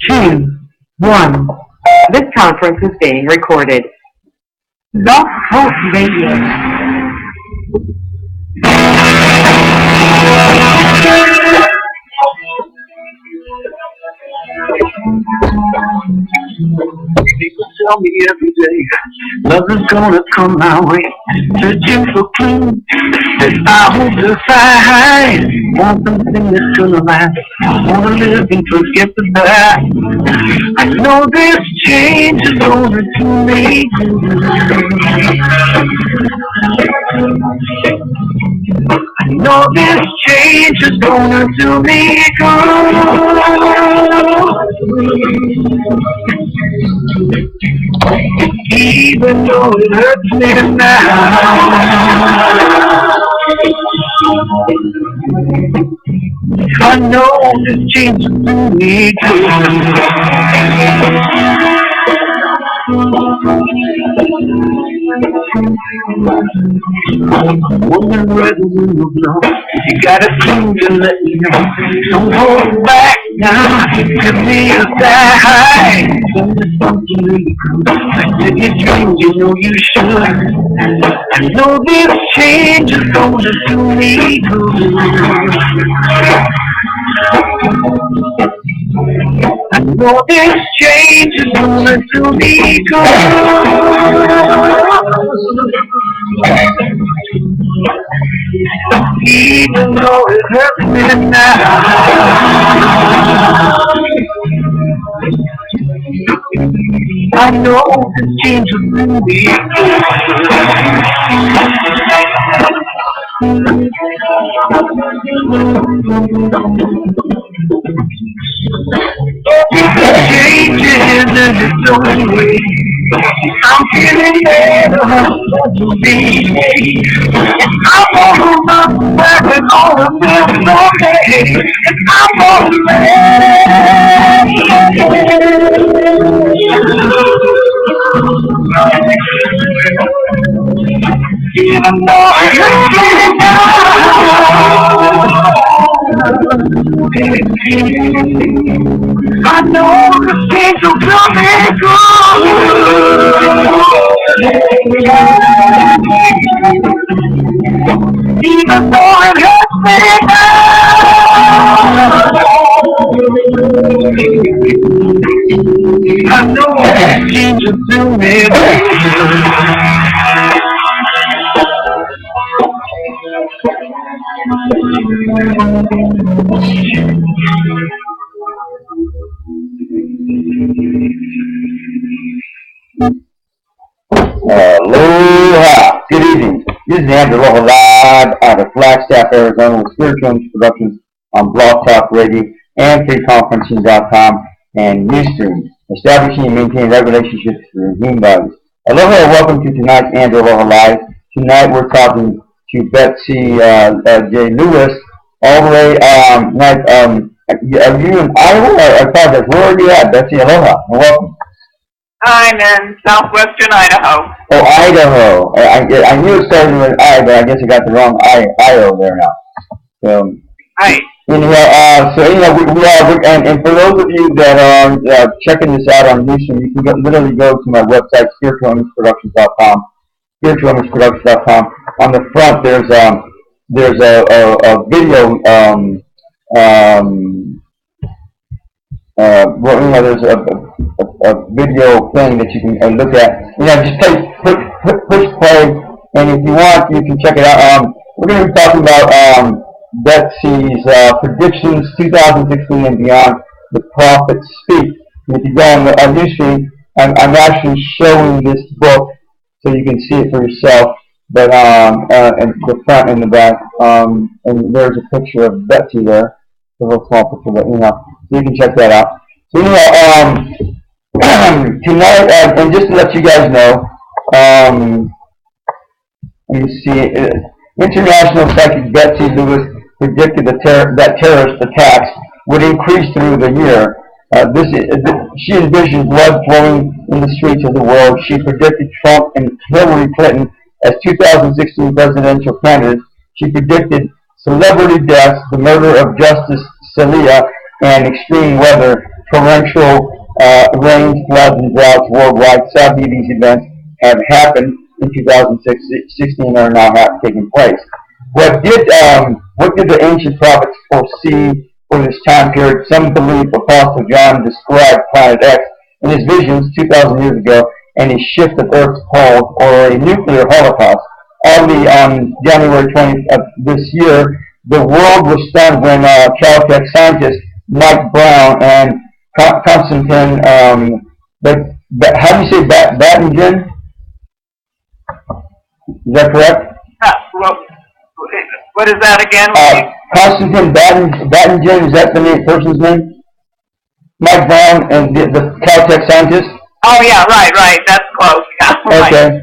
two, one. This conference is being recorded. Love Talk Radio. People tell me every day love is gonna come my way, searching for clues that I hold to find. Want something that's gonna last, wanna live and forget the past. I know this change is gonna do me good. I know this change is gonna do me good. Even though it hurts me now, I know this change will do me good. Woman, red and blue, you got a clue to let me know. Don't hold back now, give me a sign. When there's something really good, like your dreams, you know you should. I know this change is gonna do me good. I know this change is gonna do me good. Even though it hurts me now, I know this change will do me good. Changes in its own way. I'm feeling better to be. I'm gonna run back and all of this okay. I'm gonna even though I hurt me now, I know the things will do me good. Even though it hurts me now, I know that things will do me good. Aloha. Good evening. This is Aloha live out of Flagstaff, Arizona with Spiritual Productions on Blog Talk Radio and freeconferencing.com and Newsstream, establishing and maintaining that relationship through human values. Aloha and welcome to tonight's Aloha Live. Tonight we're talking to Betsey J. Lewis all the way. Are you in Iowa? I apologize. Where are you at, Betsey? Aloha and welcome. I'm in southwestern Idaho. Oh, Idaho. I knew it started with I, but I guess I got the wrong Io there now. Right. Anyhow, we are, and for those of you that are checking this out on YouTube, you can literally go to my website, spiritualimage.productions.com. Spiritualimage.productions.com. On the front, there's a video. There's a video thing that you can look at. Just push play, and if you want, you can check it out. We're going to be talking about Betsey's predictions 2016 and beyond. The Prophets Speak. And if you go on the Newsstream, I'm actually showing this book so you can see it for yourself. But and the front and the back, and there's a picture of Betsey there. A little small picture, but so you can check that out. So tonight, and just to let you guys know, let me see, international psychic Betsey Lewis predicted that terrorist attacks would increase through the year. She envisioned blood flowing in the streets of the world. She predicted Trump and Hillary Clinton as 2016 presidential candidates. She predicted celebrity deaths, the murder of Justice Scalia, and extreme weather torrential rains, floods, and droughts worldwide. Sadly, these events have happened in 2016 and are now taking place. What did the ancient prophets foresee for this time period? Some believe Apostle John described Planet X in his visions 2,000 years ago and a shift of Earth's pole or a nuclear holocaust. Oddly, on January 20th of this year, the world was stunned when Caltech scientists Mike Brown and Constantine, how do you say Battingen? Is that correct? What is that again? Constantine Battingen, is that the person's name? Mike Brown and the Caltech scientist? Oh, yeah, right. That's close. Yeah, right. Okay.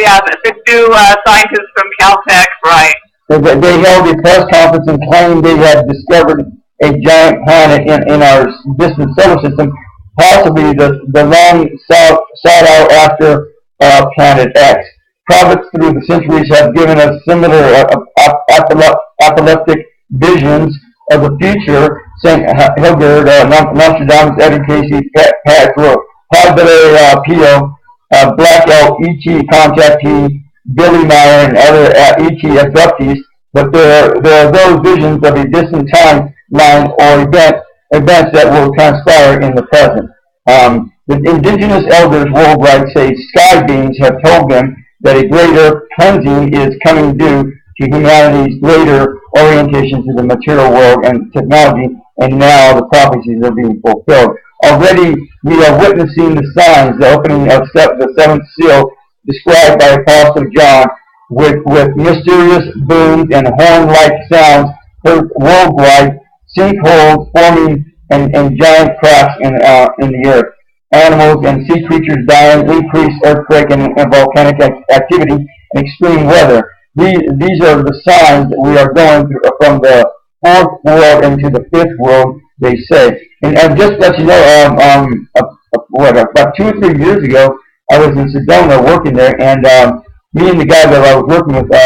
Yeah, the two scientists from Caltech, right. They held a press conference and claimed they had discovered a giant planet in our distant solar system, possibly the long sought-out after Planet X. Prophets through the centuries have given us similar apocalyptic visions of the future. St. Hilgard, Nostradamus, Edgar Casey, Pat Rowe, Padre Pio, Black Elk, E.T. contactee, Billy Meyer, and other E.T. abductees, but there are those visions of a distant timeline or events that will transpire in the present. The indigenous elders worldwide say sky beings have told them that a greater cleansing is coming due to humanity's greater orientation to the material world and technology, and now the prophecies are being fulfilled. Already we are witnessing the signs, the opening of the seventh seal described by Apostle John, with mysterious booms and horn-like sounds heard worldwide, sinkholes forming and giant cracks in the earth. Animals and sea creatures dying, increased earthquake and volcanic activity, and extreme weather. These are the signs that we are going through from the fourth world into the fifth world, they say. And just to let you know, about 2 or 3 years ago, I was in Sedona working there, and me and the guy that I was working with we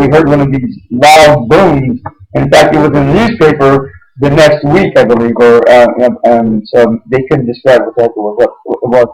heard one of these loud booms. In fact, it was in the newspaper the next week, I believe, so they couldn't describe what the heck it was.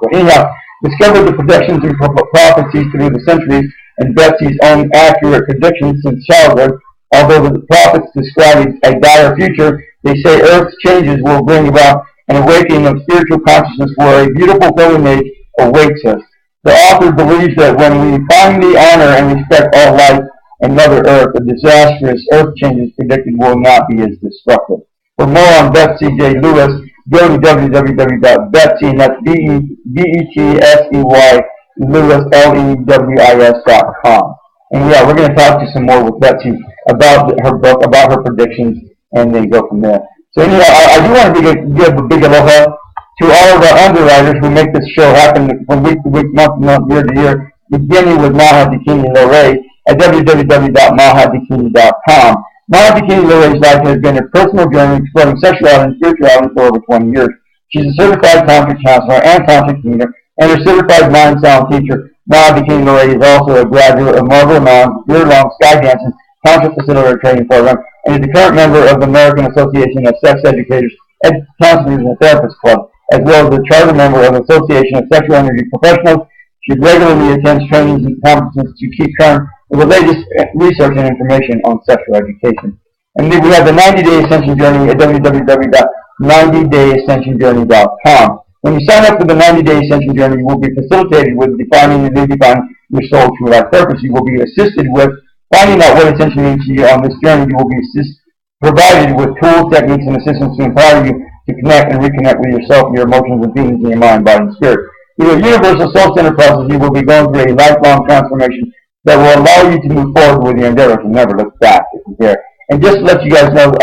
But anyhow, discovered the predictions and prophecies through the centuries and Betsey's own accurate predictions since childhood. Although the prophets describe a dire future, they say Earth's changes will bring about an awakening of spiritual consciousness where a beautiful golden age awaits us. The author believes that when we finally honor and respect all life and Mother Earth, the disastrous earth changes predicted will not be as destructive. For more on Betsey J. Lewis, go to www.betsey, and that's BETSEY, Lewis, LEWIS.com. And yeah, we're going to talk to some more with Betsey about her book, about her predictions, and then go from there. So anyhow, I do want to give a big aloha to all of our underwriters who make this show happen from week to week, month to month, year to year, beginning with Maha Dikini Lorraine at www.mahadikini.com. Maha Dikini Lorraine's life has been a personal journey exploring sexuality and spirituality for over 20 years. She's a certified tantric counselor and tantric healer, and a certified mind sound teacher. Maha Dikini Lorraine is also a graduate of Marble Mountain year-long sky dancing tantric facilitator training program, and is a current member of the American Association of Sex Educators, Counselors, and Therapists Club, as well as a charter member of the Association of Sexual Energy Professionals. She regularly attends trainings and conferences to keep current with the latest research and information on sexual education. And then we have the 90-Day Ascension Journey at www.90dayascensionjourney.com. When you sign up for the 90-Day Ascension Journey, you will be facilitated with defining and redefining your soul true life purpose. You will be assisted with finding out what Ascension means to you on this journey. You will be provided with tools, techniques, and assistance to empower you to connect and reconnect with yourself, your emotions, and feelings in your mind, body, and spirit. Through a universal soul-centered process, you will be going through a lifelong transformation that will allow you to move forward with your endeavors and never look back. And just to let you guys know,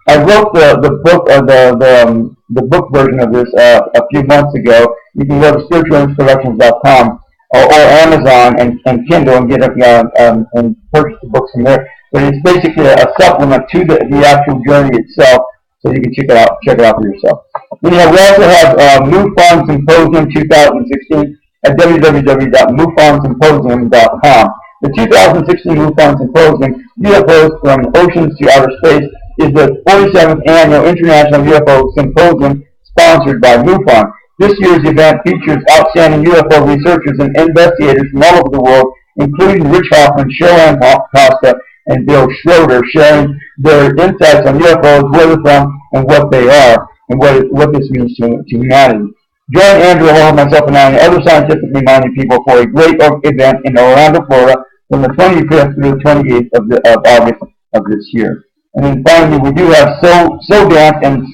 I wrote the book, the book version of this a few months ago. You can go to spiritualinspirations.com or Amazon and Kindle and get it and purchase the books from there. But it's basically a supplement to the actual journey itself, so you can check it out for yourself. Anyhow, we also have MUFON Symposium 2016 at www.mufansymposium.com. The 2016 MUFON Symposium, UFOs from Oceans to Outer Space, is the 47th Annual International UFO Symposium sponsored by MUFON. This year's event features outstanding UFO researchers and investigators from all over the world, including Rich Hoffman, Cheryl Costa, and Bill Schroeder, sharing their insights on UFOs, where they're from, and what they are, and what this means to humanity. Join Andrew, Aloha, myself, and I, and other scientifically minded people for a great event in Orlando, Florida, from the 25th through the 28th of August of this year. And then finally, we do have So Dance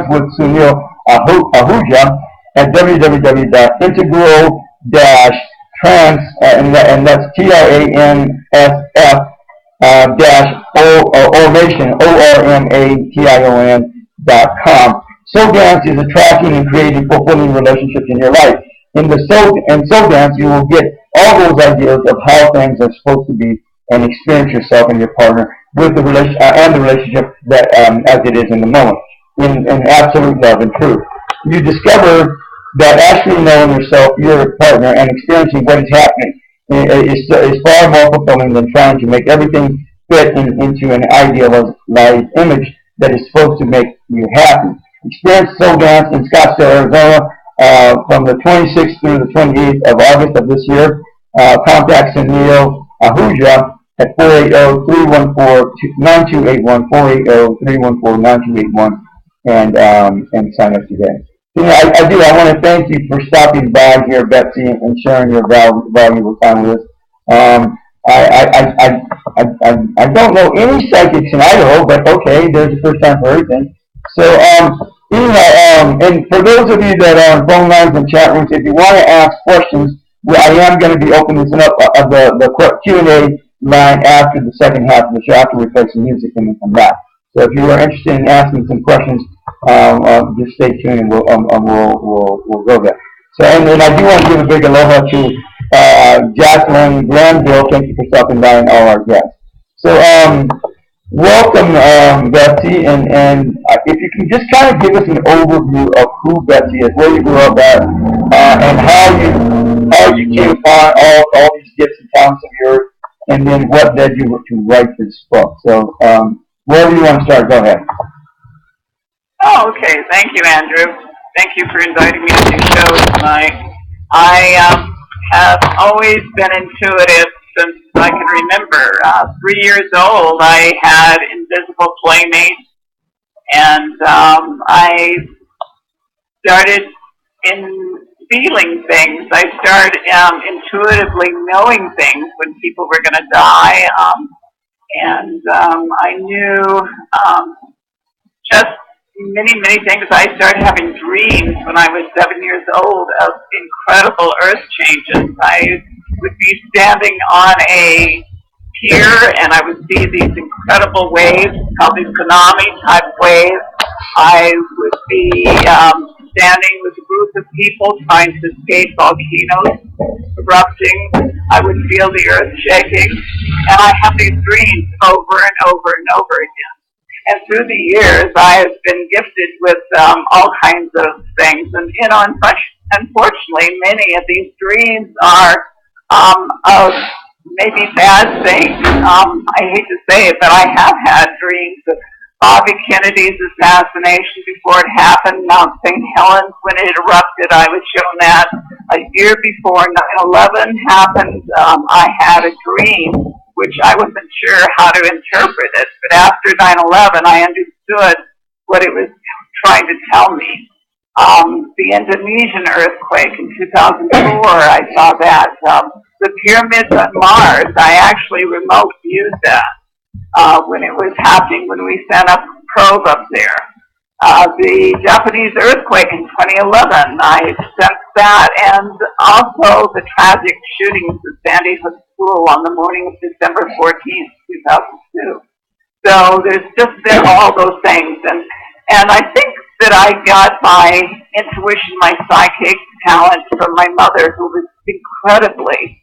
with Sunil Ahuja at www.integral-trans, and that's TRANSF ormation.com. So Dance is attracting and creating fulfilling relationships in your life. In So Dance, you will get all those ideas of how things are supposed to be and experience yourself and your partner with the relationship that as it is in the moment, in absolute love and truth. You discover that actually knowing yourself, your partner, and experiencing what is happening is far more fulfilling than trying to make everything fit into an idealized image that is supposed to make you happy. Experience So Dance in Scottsdale, Arizona, from the 26th through the 28th of August of this year. Contact Sunil Ahuja at 480-314-9281, 480-314-9281, and sign up today. You know, I want to thank you for stopping by here, Betsey, and sharing your valuable time with us. I don't know any psychics in Idaho, but okay, there's a first time for everything. So, and for those of you that are on phone lines and chat rooms, if you want to ask questions, I am going to be opening this up the Q&A line after the second half of the show, after we play some music and then come back. So if you are interested in asking some questions, just stay tuned and we'll go there. So, and then I do want to give a big aloha to Jacqueline Granville. Thank you for stopping by, and all our guests. So, welcome, Betsey, and if you can just kind of give us an overview of who Betsey is, where you grew up at, and how you came upon all these gifts and talents of yours, and then what led you to write this book. So, wherever you want to start, go ahead. Oh, okay. Thank you, Andrew. Thank you for inviting me to your show tonight. I have always been intuitive since I can remember. 3 years old, I had invisible playmates, and I started in feeling things. I started intuitively knowing things when people were going to die, and I knew just many things. I started having dreams when I was 7 years old of incredible earth changes. I would be standing on a pier and I would see these incredible waves, called these tsunami-type waves. I would be standing with a group of people trying to escape volcanoes erupting. I would feel the earth shaking, and I have these dreams over and over and over again. And through the years, I have been gifted with all kinds of things. And, you know, unfortunately, many of these dreams are of maybe bad things. I hate to say it, but I have had dreams of Bobby Kennedy's assassination before it happened. Mount St. Helens, when it erupted, I was shown that. A year before 9/11 happened, I had a dream which I wasn't sure how to interpret it. But after 9/11, I understood what it was trying to tell me. The Indonesian earthquake in 2004, I saw that. The pyramids on Mars, I actually remote viewed that when it was happening, when we sent up a probe up there. The Japanese earthquake in 2011, I sensed that, and also the tragic shootings at Sandy Hook School on the morning of December 14th, 2002. So there's just been all those things, and I think that I got my intuition, my psychic talent from my mother, who was incredibly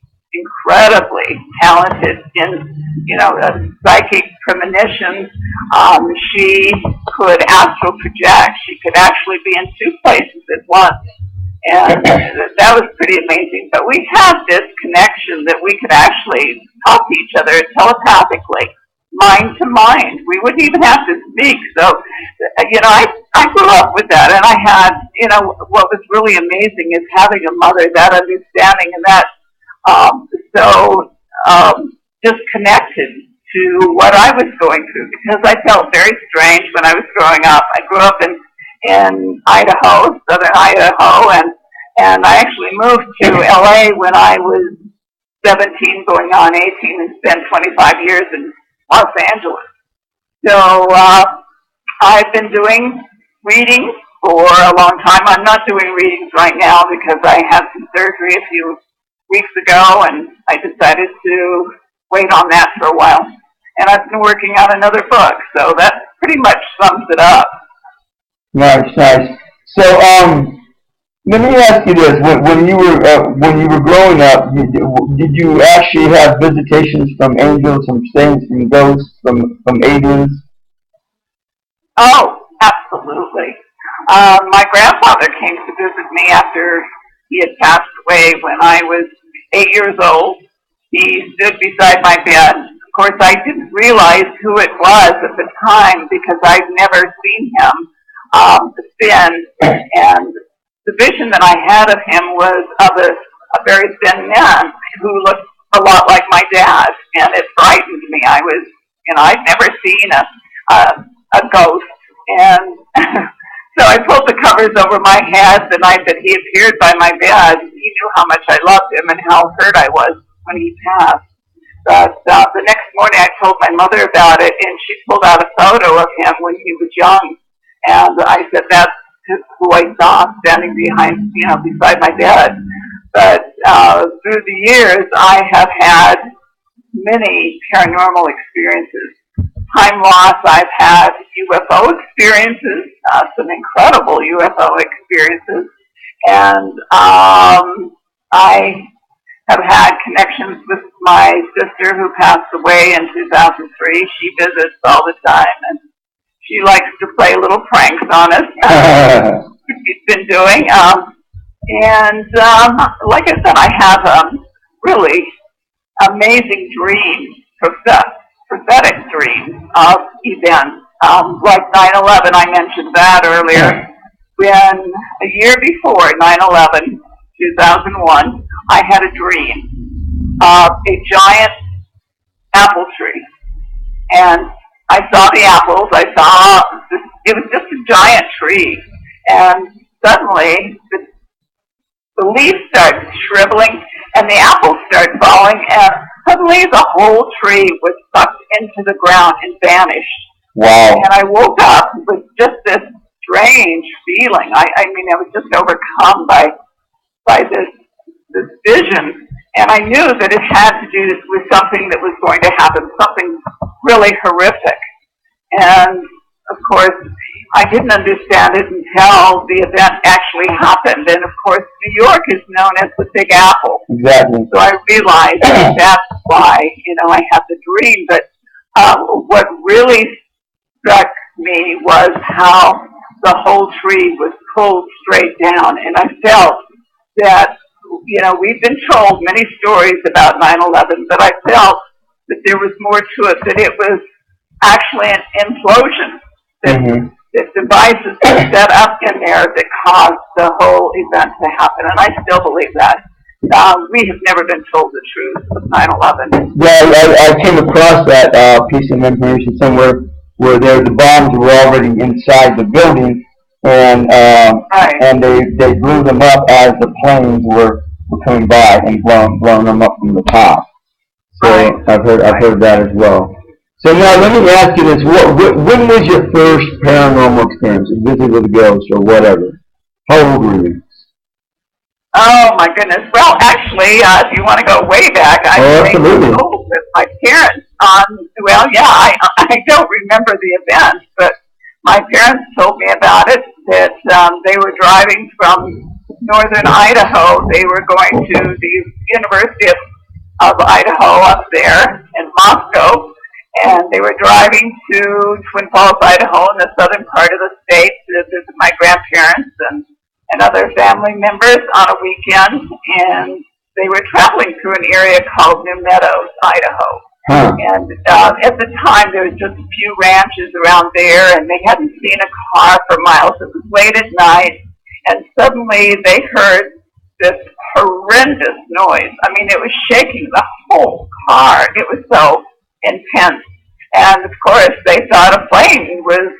talented in, you know, psychic premonitions. She could astral project. She could actually be in two places at once. And that was pretty amazing. But we had this connection that we could actually talk to each other telepathically. mind to mind. We wouldn't even have to speak. So, I grew up with that, and I had, what was really amazing is having a mother that understanding and that so just connected to what I was going through because I felt very strange when I was growing up. I grew up in Idaho, southern Idaho, and I actually moved to LA when I was 17 going on 18 and spent 25 years in Los Angeles. So I've been doing readings for a long time. I'm not doing readings right now because I had some surgery a few weeks ago and I decided to wait on that for a while. And I've been working on another book, so that pretty much sums it up. Nice, nice. So, let me ask you this: when you were growing up, did you actually have visitations from angels, from saints, from ghosts, from aliens? Oh, absolutely. My grandfather came to visit me after he had passed away when I was 8 years old. He stood beside my bed. Of course, I didn't realize who it was at the time because I'd never seen him thin. And the vision that I had of him was of a very thin man who looked a lot like my dad, and it frightened me. I'd never seen a ghost, and so I pulled the covers over my head the night that he appeared by my bed. He knew how much I loved him and how hurt I was when he passed. But the next morning I told my mother about it, and she pulled out a photo of him when he was young. And I said, that's who I saw standing beside my bed. But through the years, I have had many paranormal experiences. Time loss, I've had UFO experiences, some incredible UFO experiences. And I have had connections with my sister who passed away in 2003. She visits all the time, and she likes to play little pranks on us. She's been doing. And like I said, I have really amazing dreams, prophetic dreams of events. Like 9/11, I mentioned that earlier. When a year before 9/11, 2001, I had a dream of a giant apple tree. And I saw the apples. It was just a giant tree. And suddenly, the leaves started shriveling and the apples started falling. And suddenly, the whole tree was sucked into the ground and vanished. Wow. And I woke up with just this strange feeling. I was just overcome by this vision, and I knew that it had to do with something that was going to happen, something really horrific. And of course, I didn't understand it until the event actually happened. And of course, New York is known as the Big Apple. Exactly. So I realized that's why, I had the dream. But what really struck me was how the whole tree was pulled straight down, and I felt that, we've been told many stories about 9/11, but I felt that there was more to it, that it was actually an implosion, that devices were set up in there that caused the whole event to happen, and I still believe that. We have never been told the truth of 9/11. Yeah, I came across that piece of information somewhere where the bombs were already inside the building, and right. and they blew them up as the planes were coming by and blown them up from the top. So right. I've heard that as well. So now let me ask you this: when was your first paranormal experience, a visit with a ghost or whatever? How old were you? Oh my goodness! Well, actually, if you want to go way back, I was 8 years old with my parents. I don't remember the event, but my parents told me about it. That they were driving from northern Idaho. They were going to the University of Idaho up there in Moscow, and they were driving to Twin Falls, Idaho, in the southern part of the state to visit my grandparents and other family members on a weekend, and they were traveling through an area called New Meadows, Idaho. And at the time, there was just a few ranches around there, and they hadn't seen a car for miles. It was late at night, and suddenly they heard this horrendous noise. I mean, it was shaking the whole car. It was so intense. And, of course, they thought a plane was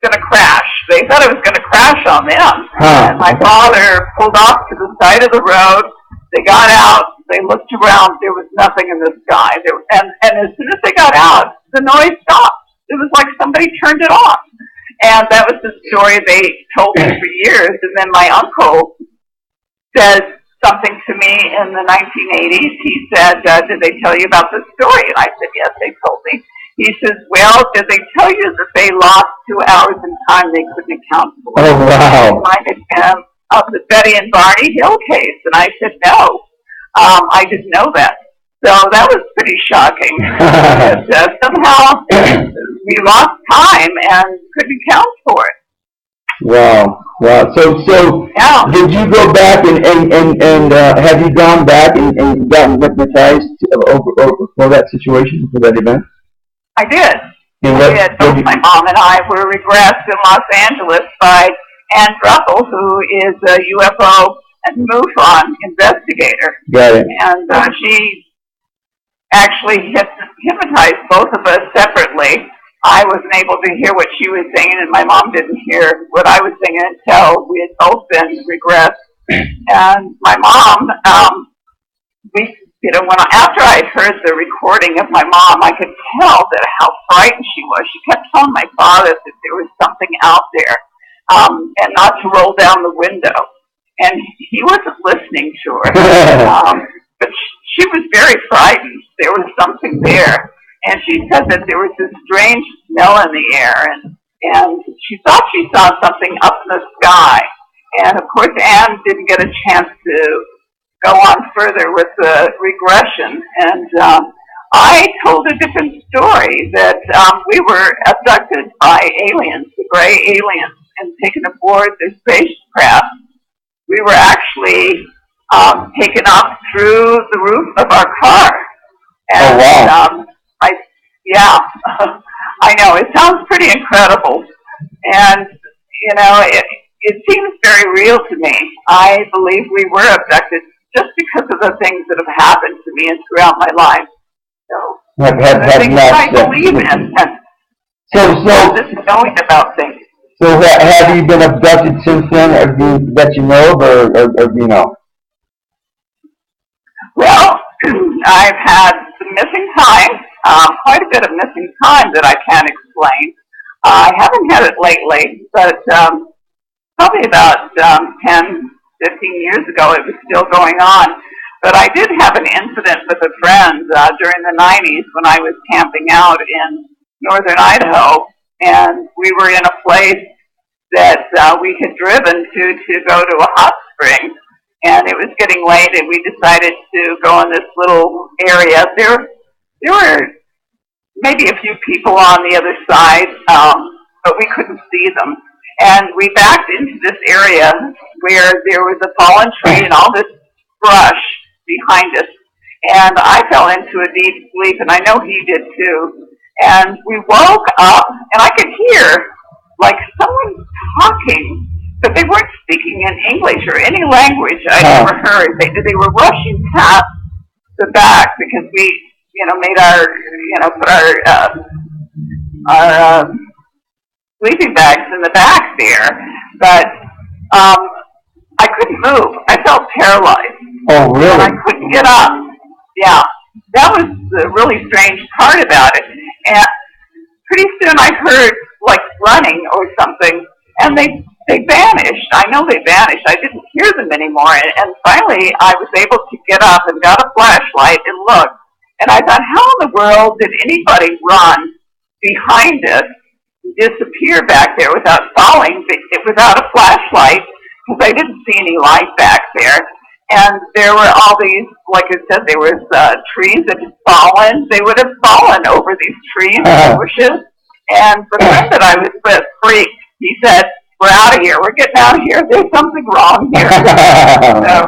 going to crash. They thought it was going to crash on them. And my father pulled off to the side of the road. They got out. They looked around. There was nothing in the sky. And as soon as they got out, the noise stopped. It was like somebody turned it off. And that was the story they told me for years. And then my uncle said something to me in the 1980s. He said, did they tell you about this story? And I said, yes, they told me. He says, well, did they tell you that they lost 2 hours in time they couldn't account for? Oh, wow. I reminded him of the Betty and Barney Hill case. And I said, no, I didn't know that. So that was pretty shocking. But, somehow we lost time and couldn't account for it. Wow. Wow. So yeah. Did you go back and have you gone back and gotten hypnotized for that situation, for that event? I did. Both my mom and I were regressed in Los Angeles by Ann Druffel, who is a UFO and MUFON investigator. Got it. And she actually hypnotized both of us separately. I wasn't able to hear what she was saying, and my mom didn't hear what I was saying until we had both been regressed. And my mom, after I had heard the recording of my mom, I could tell that how frightened she was. She kept telling my father that there was something out there, and not to roll down the window. And he wasn't listening to her. But she was very frightened. There was something there. And she said that there was this strange smell in the air, and she thought she saw something up in the sky. And, of course, Anne didn't get a chance to go on further with the regression. And I told a different story, that we were abducted by aliens, the gray aliens, and taken aboard their spacecraft. We were actually taken up through the roof of our car. And, oh, wow. Yeah, I know, it sounds pretty incredible. And, it seems very real to me. I believe we were abducted just because of the things that have happened to me and throughout my life. So, the things I believe in. And this is knowing about things. So have you been abducted since then, that you know of, or do you know? Well, I've had some missing time, quite a bit of missing time that I can't explain. I haven't had it lately, but probably about 10, 15 years ago it was still going on. But I did have an incident with a friend during the 90s when I was camping out in northern Idaho, and we were in a place that we had driven to go to a hot spring. And it was getting late, and we decided to go in this little area. There were maybe a few people on the other side, but we couldn't see them. And we backed into this area where there was a fallen tree and all this brush behind us. And I fell into a deep sleep, and I know he did too. And we woke up, and I could hear like someone talking, but they weren't speaking in English or any language I'd ever heard. They were rushing past the back because we, made put our sleeping bags in the back there. But I couldn't move. I felt paralyzed. Oh, really? And I couldn't get up. Yeah, that was the really strange part about it. And pretty soon I heard like running or something, and they vanished. I know they vanished. I didn't hear them anymore. And finally, I was able to get up and got a flashlight and look. And I thought, how in the world did anybody run behind us, disappear back there without falling, without a flashlight? Because I didn't see any light back there. And there were all these, like I said, there was trees that had fallen. They would have fallen over these trees and bushes. And the friend that I was with freaked. He said, we're out of here. We're getting out of here. There's something wrong here. So,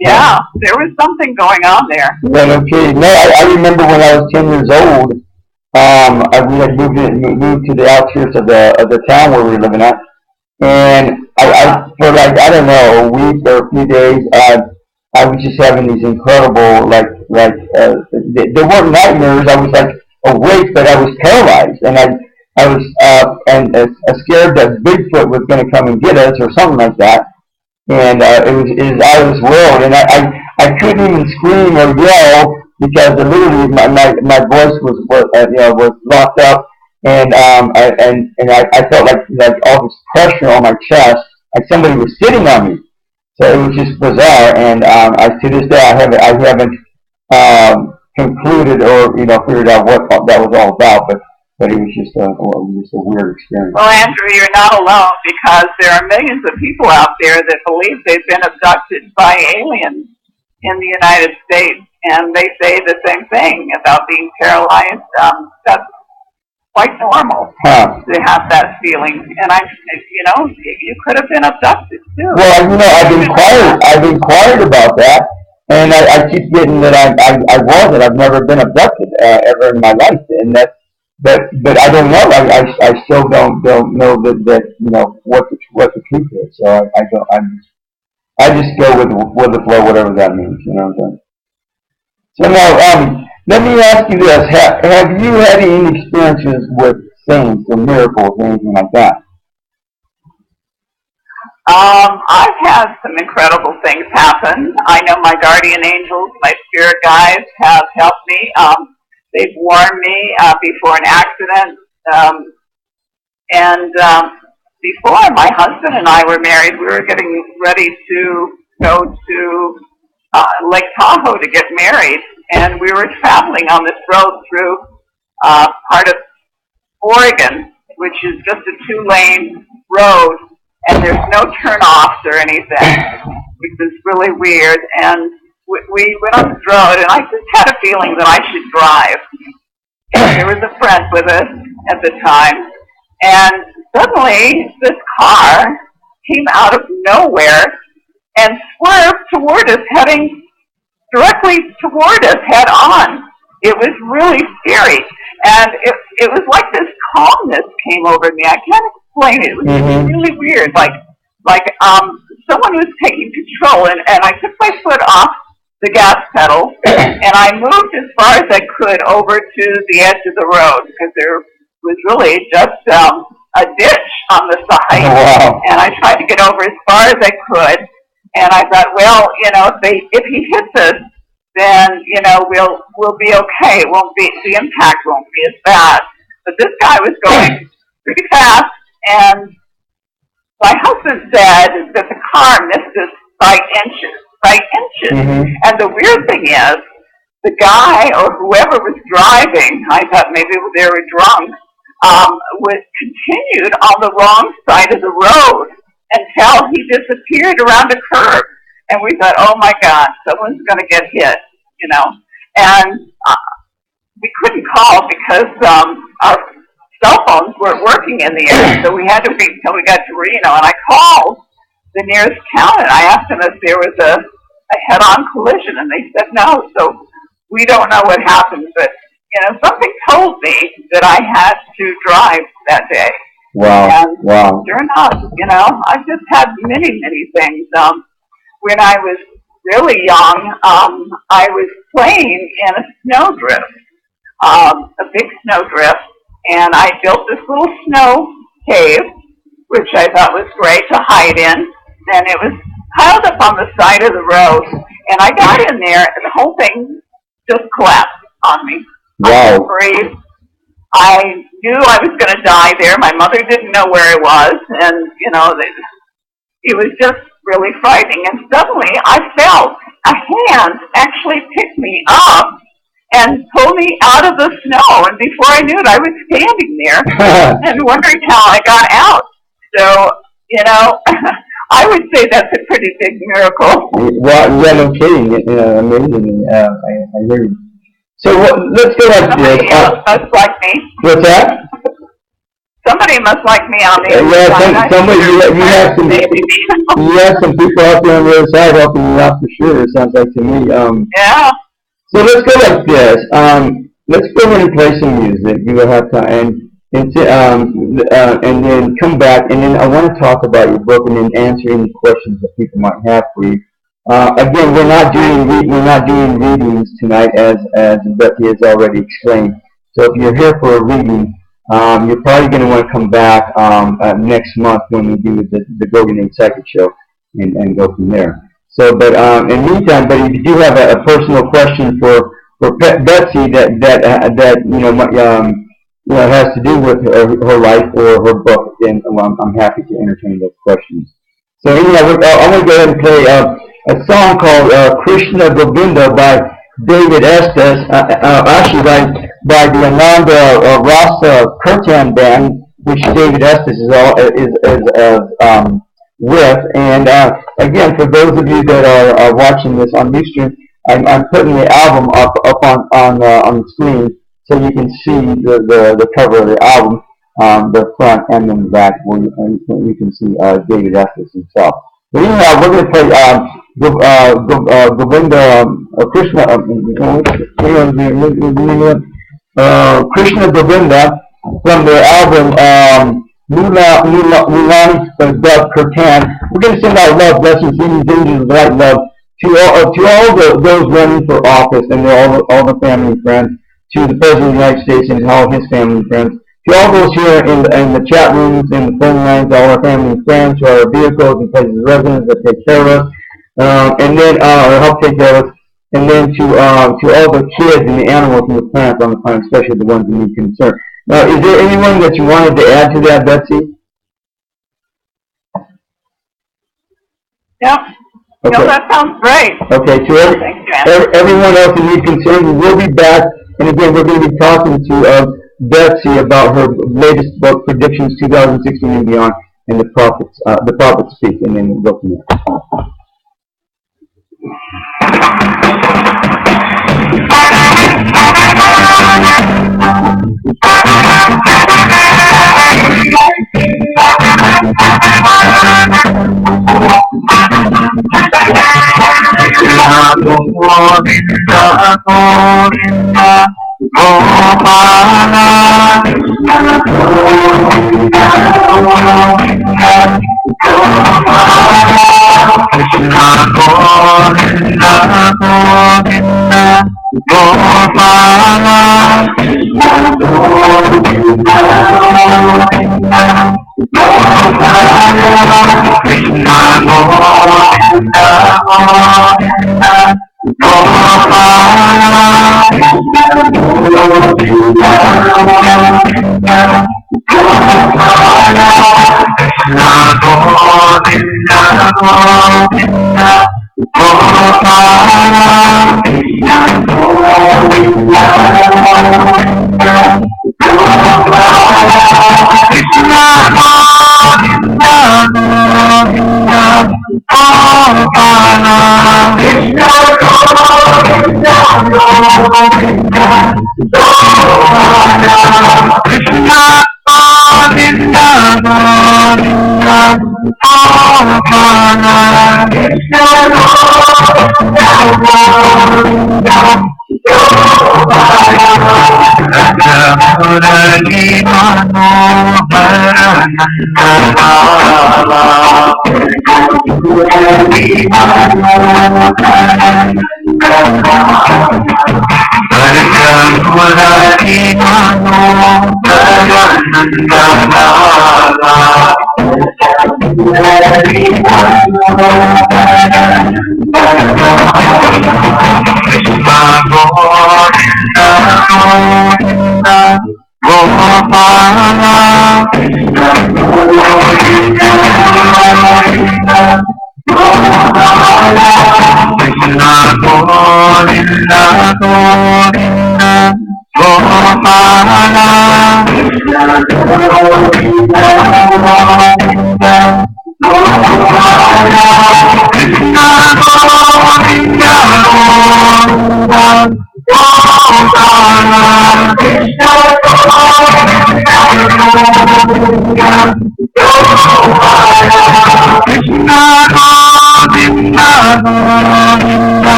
Yeah, there was something going on there. Yeah, okay. No, I remember when I was 10 years old, we had moved to the outskirts of the town where we were living at, and for like, I don't know, a week or a few days, I was just having these incredible, they weren't nightmares. I was like awake, but I was paralyzed, and I was, scared that Bigfoot was going to come and get us or something like that. And it was out of this world, and I couldn't even scream or yell because literally my voice was locked up, and I felt like all this pressure on my chest, like somebody was sitting on me. So it was just bizarre, and to this day I haven't concluded or figured out what that was all about, but it was just a weird experience. Well, Andrew, you're not alone, because there are millions of people out there that believe they've been abducted by aliens in the United States, and they say the same thing about being paralyzed. That's quite normal to have that feeling, and you could have been abducted too. Well, I've inquired about that, and I keep getting that I wasn't. I've never been abducted ever in my life, and that's. But I don't know. I still don't know that what the truth is. So I just go with the flow, whatever that means. So now, let me ask you this: have you had any experiences with saints or miracles or anything like that? I've had some incredible things happen. I know my guardian angels, my spirit guides, have helped me. They've warned me before an accident, and before my husband and I were married, we were getting ready to go to Lake Tahoe to get married, and we were traveling on this road through part of Oregon, which is just a two-lane road, and there's no turn-offs or anything, which is really weird. And we went on this road, and I just had a feeling that I should drive. And there was a friend with us at the time, and suddenly this car came out of nowhere and swerved toward us, heading directly toward us head on. It was really scary, and it was like this calmness came over me. I can't explain it. It was really weird, like someone was taking control, and I took my foot off the gas pedal, and I moved as far as I could over to the edge of the road, because there was really just a ditch on the side. Oh, wow. And I tried to get over as far as I could, and I thought, well, if he hits us, then we'll be okay. It won't be, the impact won't be as bad. But this guy was going pretty fast, and my husband said that the car missed us by inches. And the weird thing is, the guy or whoever was driving, I thought maybe they were drunk, was continued on the wrong side of the road until he disappeared around a curve. And we thought, oh my God, someone's going to get hit, And we couldn't call because our cell phones weren't working in the area, so we had to wait until we got to Reno. And I called the nearest town, and I asked them if there was a head-on collision, and they said no. So we don't know what happened, but something told me that I had to drive that day. Wow! And wow! Sure enough, I've just had many things. When I was really young, I was playing in a snowdrift, a big snowdrift, and I built this little snow cave, which I thought was great to hide in, and it was piled up on the side of the road, and I got in there, and the whole thing just collapsed on me. Wow. I couldn't breathe. I knew I was going to die there. My mother didn't know where I was, and, it was just really frightening. And suddenly I felt a hand actually pick me up and pull me out of the snow. And before I knew it, I was standing there and wondering how I got out. So, I would say that's a pretty big miracle. Well, yeah, no kidding. Amazing. I hear you. So let's go like this. Somebody else like me. What's that? Somebody must like me on the other Yeah, side. somebody, you have some, you have some people out there on the other side helping you out for sure, it sounds like to me. Yeah. So let's go like this. Let's go ahead and play some music. You will have time, and then come back, and then I want to talk about your book and then answer any questions that people might have for you. Again, we're not doing readings tonight, as Betsey has already explained. So if you're here for a reading, you're probably going to want to come back next month when we do the WedNites Psychic Show, and go from there. So, but in the meantime, but if you do have a personal question for Betsey that has to do with her life or her book, then I'm happy to entertain those questions. So anyhow, I'm going to go ahead and play a song called Krishna Govinda by David Estes, actually by the Ananda Rasa Kirtan band, which David Estes is with. And again, for those of you that are watching this on Ustream, I'm putting the album up on the screen so you can see the cover of the album, the front and then the back, where you can see David Estes himself. But anyhow, we're going to play Govinda Krishna Krishna Govinda from their album Mulani Dub Kirtan. We're going to send out love, blessings, healing, angels, light, love to all those running for office and all the family and friends, to the President of the United States and all his family and friends, to all those here in the chat rooms, in the phone lines, all our family and friends, to our vehicles and places of residence that take care of us, and then or help take care of us, and then to all the kids and the animals and the plants on the planet, especially the ones in need concern. Now, is there anyone that you wanted to add to that, Betsey? Yep. Okay. No, that sounds great. Okay, to everyone else in need concern, we'll be back, and again, we're going to be talking to Betsey about her latest book, Predictions 2016 and Beyond, and the Prophets Speak, and then we'll go from there.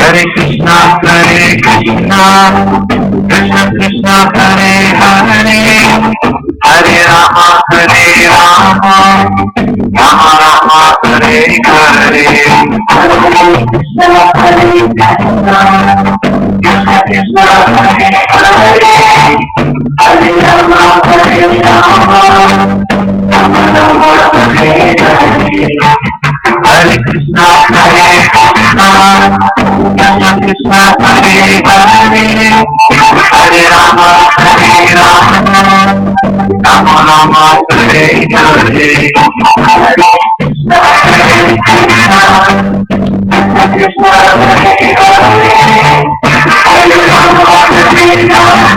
Hare Krishna, Krishna Krishna, Hare Hare, Hare Rama, Rama Rama, Hare Hare. Hare Krishna, Krishna Krishna, Hare Hare, Hare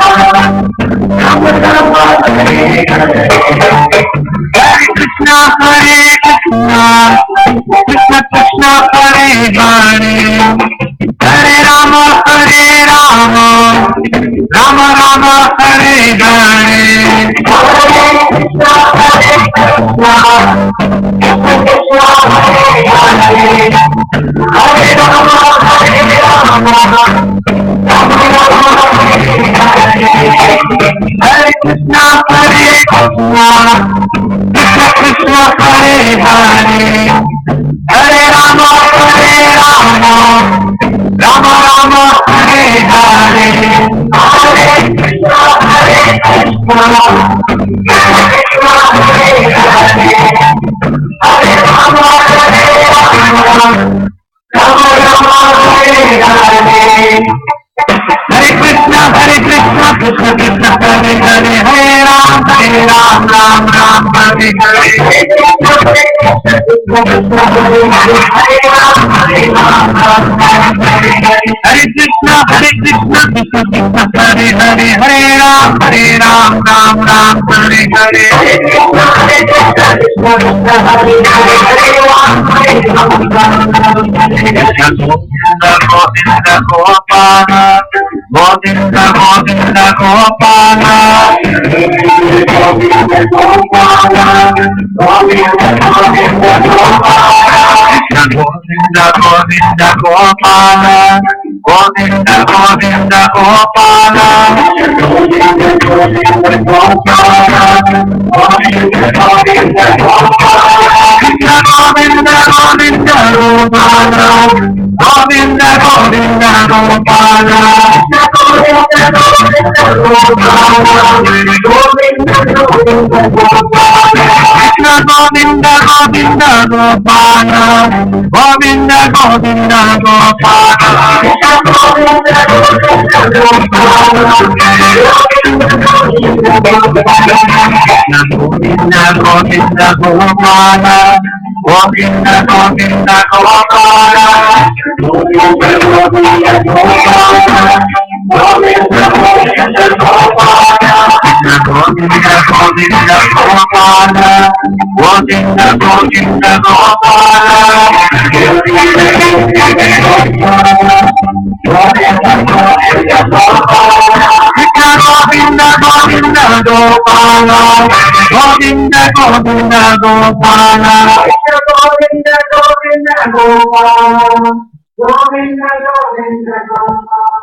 Rama, Rama Rama, Hare Hare. Hare Krishna, Krishna Krishna, Hare Hare, Hare Rama, Rama Rama, Hare Hare. Hare Krishna, Krishna Hare Hare, Hare Rama, Rama Rama, Hare Hare. Hare Krishna, Krishna Krishna, Hare Hare, Hare Rama, Rama Rama, Hare Hare. Hare Krishna, Krishna Krishna, Hare Hare, Hare Rama, Rama Rama, Hare Hare. Hare Krishna, Krishna Hare Hare, Hare Rama, Rama Rama, Hare Hare. Hare Krishna, Krishna Krishna, Hare Hare, Hare Ram, Ram Hare Hare. Hare Krishna, Krishna Krishna, Hare Hare, Hare Ram, Ram Hare Hare. Hare Krishna, Krishna Hare Hare, Hare Ram, Govinda Gopala, Govinda Govinda Gopala, Govinda Gopala, Govinda Govinda Gopala, Govinda Govinda Gopala, Govinda Govinda Gopala, Govinda Govinda Gopala, Govinda Govinda Gopala, Govinda Govinda Gopala, Govinda Govinda Gopala, Govinda Govinda Gopala, Govinda Govinda Govinda Gopala, Govinda Govinda Gopala, Govinda Govinda Gopala, Govinda Govinda Gopala, Govinda Govinda Gopala, Govinda Govinda Gopala, Govinda Govinda Gopala, Govinda Govinda Gopala, Govinda Govinda Gopala, Govinda Govinda Gopala, Govinda Govinda Gopala, Govinda Govinda Gopala, Govinda Govinda Gopala.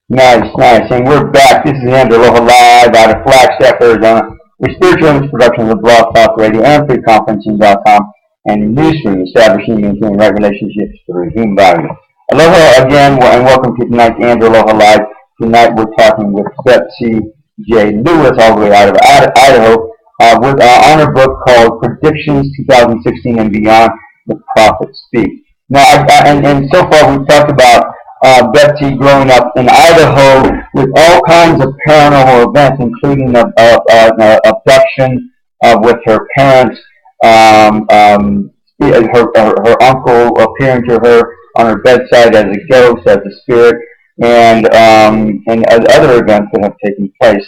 Nice, nice. And we're back. This is Andrew Aloha live out of Flagstaff, Arizona, with Spiritual Image Productions of Blog Talk Radio and FreeConferencing.com, and Newsroom, establishing and maintaining right relationships through human value. Aloha again, and welcome to tonight's Andrew Aloha Live. Tonight we're talking with Betsey J. Lewis, all the way out of Idaho, on her book called Predictions 2016 and Beyond, The Prophets Speak. Now, and so far we've talked about Betsey growing up in Idaho with all kinds of paranormal events, including abduction with her parents, her uncle appearing to her on her bedside as a ghost, as a spirit, and other events that have taken place.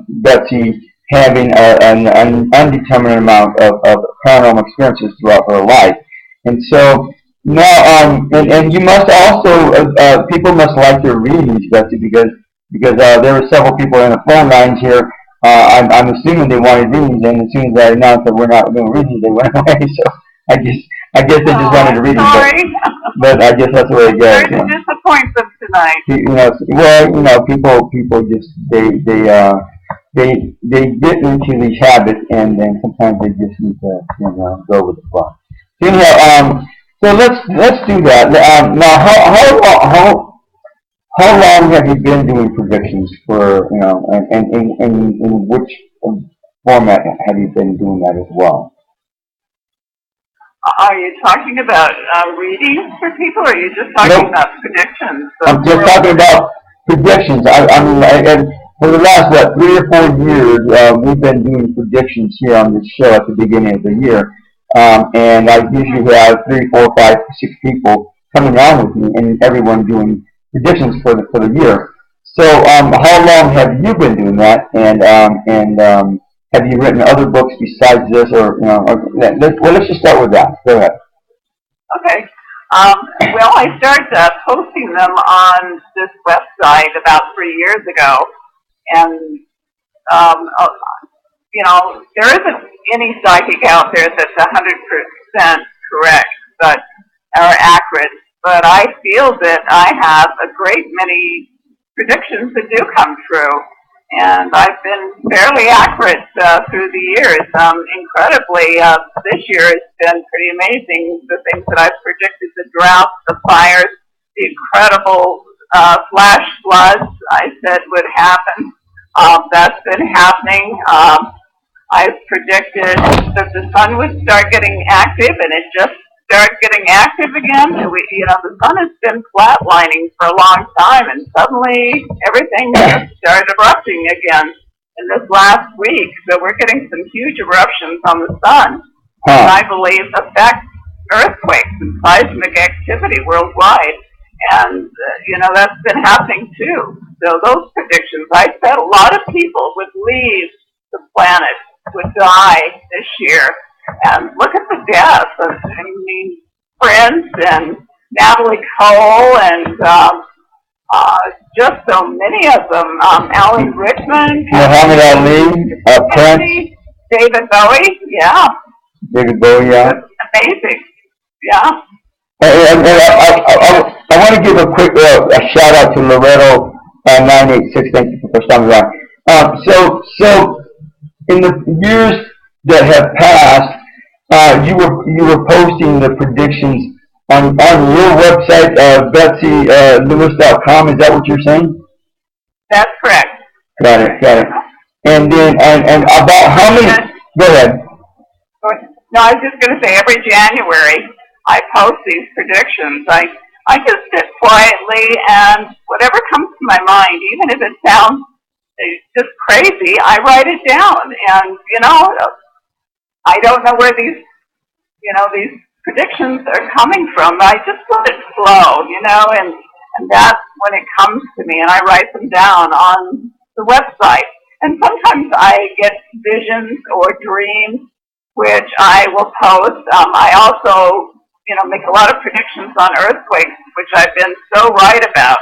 Betsey having an undetermined amount of paranormal experiences throughout her life. And so now, and you must also, people must like your readings, Betsey, because there were several people in the phone lines here. I'm assuming they wanted readings, and as soon as I announced that we're not doing readings, they went away. So I guess they just wanted to read them. But I guess that's the way it goes. Sorry to disappoint them tonight. People just they get into these habits, and then sometimes they just need to go with the flow. So anyhow, so let's do that. Now, how long have you been doing predictions for, and in which format have you been doing that as well? Are you talking about readings for people, or are you just talking about predictions? I'm just talking about predictions. I mean, and for the last, 3 or 4 years, we've been doing predictions here on this show at the beginning of the year. And I usually have 3, 4, 5, 6 people coming on with me, and everyone doing predictions for the year. So, how long have you been doing that? And have you written other books besides this, or let's just start with that. Go ahead. Okay. Well, I started posting them on this website about 3 years ago, and there isn't any psychic out there that's 100% correct, or accurate. But I feel that I have a great many predictions that do come true, and I've been fairly accurate through the years. Incredibly, this year has been pretty amazing. The things that I've predicted: the droughts, the fires, the incredible flash floods I said would happen. That's been happening. I've predicted that the sun would start getting active, and it just started getting active again. The sun has been flatlining for a long time, and suddenly everything just started erupting again in this last week. So we're getting some huge eruptions on the sun, and I believe affect earthquakes and seismic activity worldwide. And, that's been happening too. So those predictions, I said a lot of people would leave the planet, would die this year. And look at the deaths. I mean, Prince and Natalie Cole and just so many of them. Alan Rickman. Muhammad Ali, Prince. David Bowie, yeah. David Bowie, yeah. Amazing, yeah. I want to give a quick shout out to Loretto 986. Thank you for stopping by. So in the years that have passed, you were posting the predictions on your website, BetseyLewis.com. Is that what you're saying? That's correct. Got it. And then, and about how many, go ahead. No, I was just going to say every January I post these predictions. I just sit quietly and whatever comes to my mind, even if it sounds just crazy, I write it down. And, I don't know where these predictions are coming from. I just let it flow, and that's when it comes to me, and I write them down on the website. And sometimes I get visions or dreams, which I will post. I also, make a lot of predictions on earthquakes, which I've been so right about.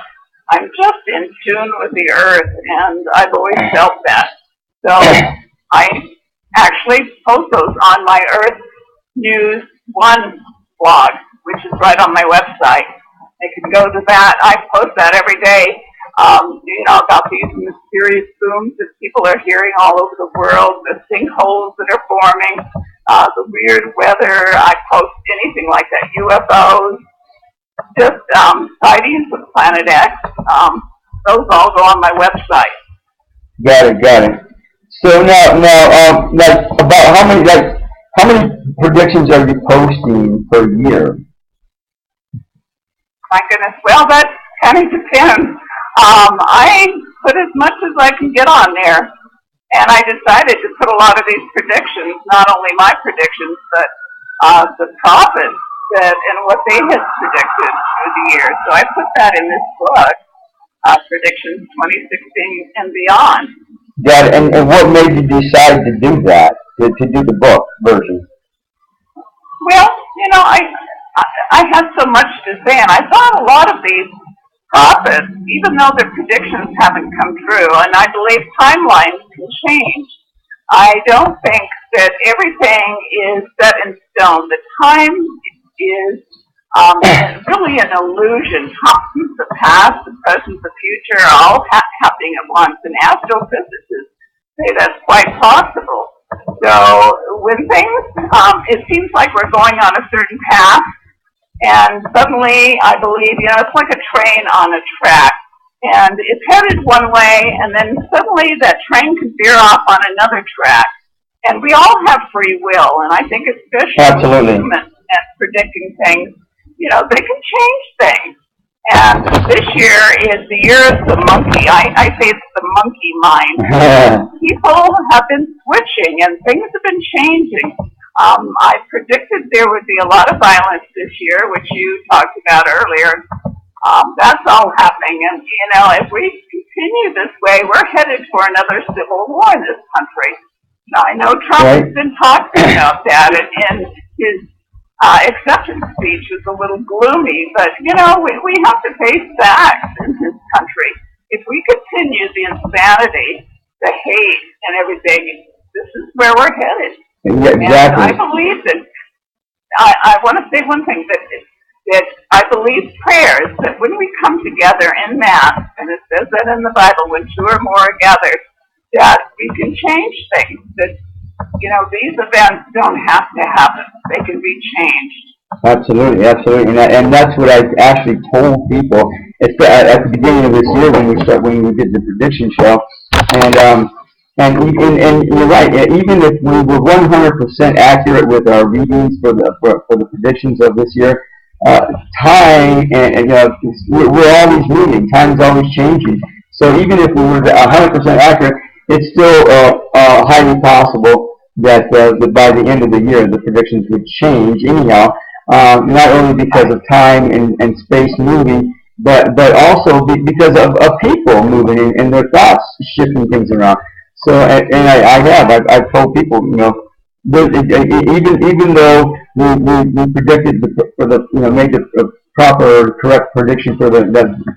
I'm just in tune with the earth, and I've always felt that. So I actually post those on my Earth News 1 blog, which is right on my website. They can go to that. I post that every day, about these mysterious booms that people are hearing all over the world, the sinkholes that are forming, the weird weather. I post anything like that, UFOs, just sightings of Planet X. Those all go on my website. Got it. So now, like about how many predictions are you posting per year? My goodness, well, that kind of depends. I put as much as I can get on there, and I decided to put a lot of these predictions, not only my predictions, but the prophets and what they had predicted through the years. So I put that in this book, Predictions 2016 and Beyond. Got it. And what made you decide to do that, to do the book version? Well, I had so much to say, and I thought a lot of these prophets, even though their predictions haven't come true, and I believe timelines can change, I don't think that everything is set in stone. The time is really an illusion. The past, the present, the future are all happening at once, and astrophysicists say that's quite possible. So when things, it seems like we're going on a certain path, and suddenly I believe, it's like a train on a track, and it's headed one way, and then suddenly that train can veer off on another track. And we all have free will, and I think especially with humans at predicting things, they can change things. And this year is the year of the monkey. I say it's the monkey mind. People have been switching, and things have been changing. I predicted there would be a lot of violence this year, which you talked about earlier. That's all happening, and if we continue this way, we're headed for another civil war in this country. Now, I know Trump has been talking about that, and his acceptance speech was a little gloomy, but we have to face facts in this country. If we continue the insanity, the hate, and everything, this is where we're headed. Yeah, exactly. And I believe that. I want to say one thing that I believe prayers, that when we come together in Mass, and it says that in the Bible, when two or more are gathered, that we can change things. That these events don't have to happen; they can be changed. Absolutely, and that's what I actually told people at the beginning of this year when we did the prediction show, and you're right. Even if we were 100% accurate with our readings for the predictions of this year, time and we're always moving. Time's always changing. So even if we were 100% accurate, it's still highly possible that by the end of the year the predictions would change anyhow. Not only because of time and space moving, but also because of people moving and their thoughts shifting things around. So I've told people, even though we predicted made the proper correct prediction for the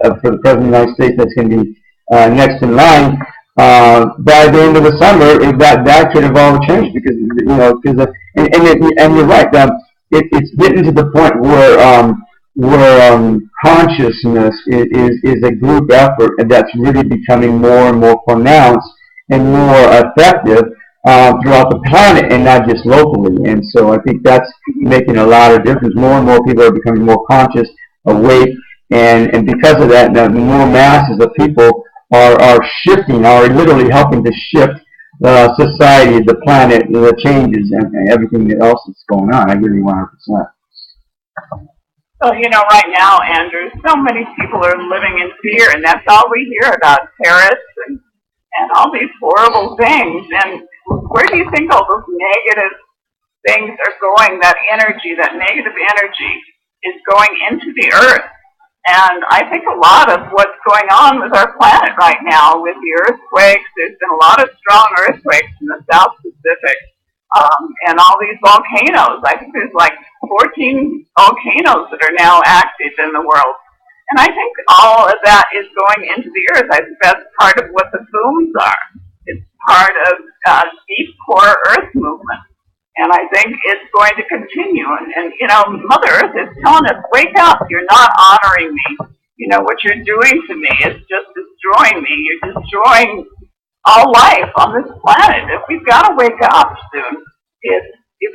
President of the United States that's going to be next in line. By the end of the summer, that could have all changed because and you're right. It's getting to the point where consciousness is a group effort, and that's really becoming more and more pronounced and more effective throughout the planet and not just locally. And so I think that's making a lot of difference. More and more people are becoming more conscious, awake, and because of that, the more masses of people are shifting, are literally helping to shift society, the planet, the changes, and everything else that's going on. I agree 100%. So, right now, Andrew, so many people are living in fear, and that's all we hear about, terrorists and all these horrible things. And where do you think all those negative things are going? That energy, that negative energy, is going into the earth. And I think a lot of what's going on with our planet right now, with the earthquakes, there's been a lot of strong earthquakes in the South Pacific, and all these volcanoes. I think there's like 14 volcanoes that are now active in the world. And I think all of that is going into the earth. I think that's part of what the booms are. It's part of deep core earth movement. And I think it's going to continue. And Mother Earth is telling us, wake up, you're not honoring me. What you're doing to me is just destroying me. You're destroying all life on this planet. If we've got to wake up soon, if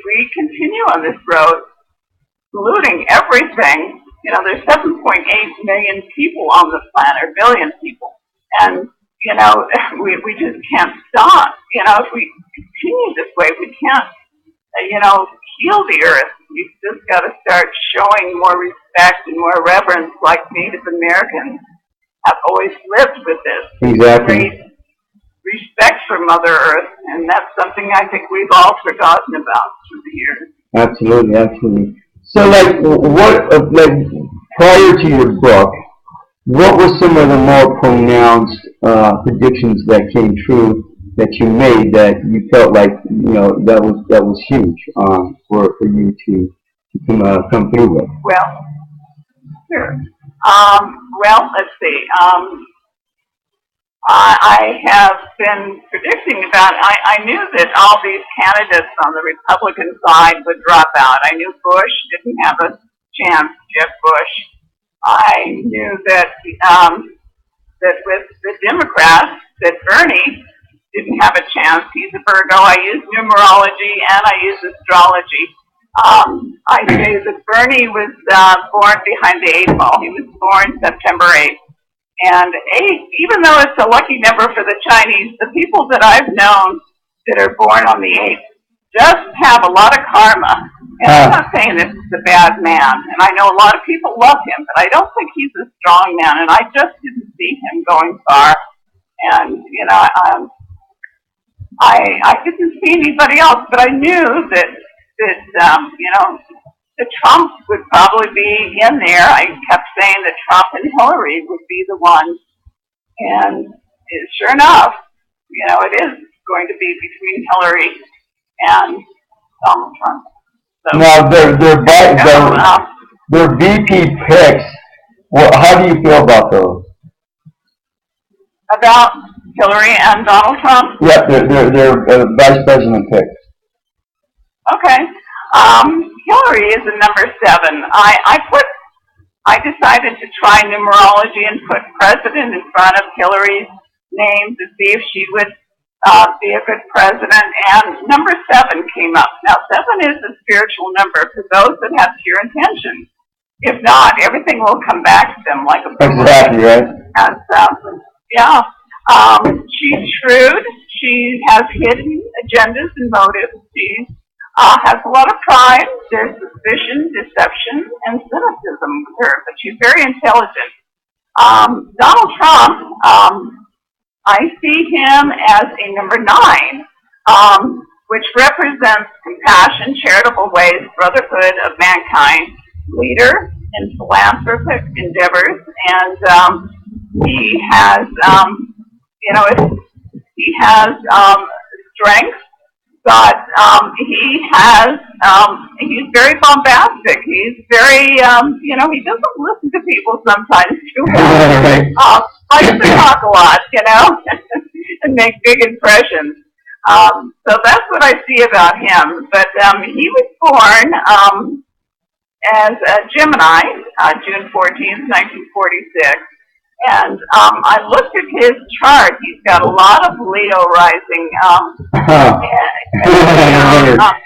we continue on this road, polluting everything, there's 7.8 million people on the planet, or billion people. And, we just can't stop. If we continue this way, we can't heal the earth. We've just got to start showing more respect and more reverence, like Native Americans have always lived with this. Exactly. Great respect for Mother Earth, and that's something I think we've all forgotten about through the years. Absolutely, absolutely. So, prior to your book, what were some of the more pronounced predictions that came true that you made that you felt like that was huge for you to come through with? Well, sure. Let's see. I have been predicting about. I knew that all these candidates on the Republican side would drop out. I knew Bush didn't have a chance. Jeb Bush. I knew that that with the Democrats, that Bernie didn't have a chance. He's a Virgo. I use numerology and I use astrology. I say that Bernie was born behind the 8 ball. He was born September 8th. And 8, even though it's a lucky number for the Chinese, the people that I've known that are born on the 8th just have a lot of karma. And I'm not saying this is a bad man. And I know a lot of people love him, but I don't think he's a strong man. And I just didn't see him going far. And, I didn't see anybody else, but I knew that the Trumps would probably be in there. I kept saying that Trump and Hillary would be the ones. And sure enough, it is going to be between Hillary and Donald Trump. So, now, their VP picks, how do you feel about those? About Hillary and Donald Trump? Yep, they're vice president picks. Okay. Hillary is a number 7. I decided to try numerology and put president in front of Hillary's name to see if she would be a good president. And number 7 came up. Now, 7 is a spiritual number for those that have pure intention. If not, everything will come back to them like a boomerang. Exactly, right? And, yeah. She's shrewd. She has hidden agendas and motives. She has a lot of pride. There's suspicion, deception, and cynicism with her, but she's very intelligent. Donald Trump, I see him as a number 9, which represents compassion, charitable ways, brotherhood of mankind, leader in philanthropic endeavors, and he has, he has strength, but he's very bombastic. He's very, he doesn't listen to people sometimes too well. Likes to talk a lot, and make big impressions. So that's what I see about him. But he was born as a Gemini, June 14th, 1946. And I looked at his chart. He's got a lot of Leo rising. He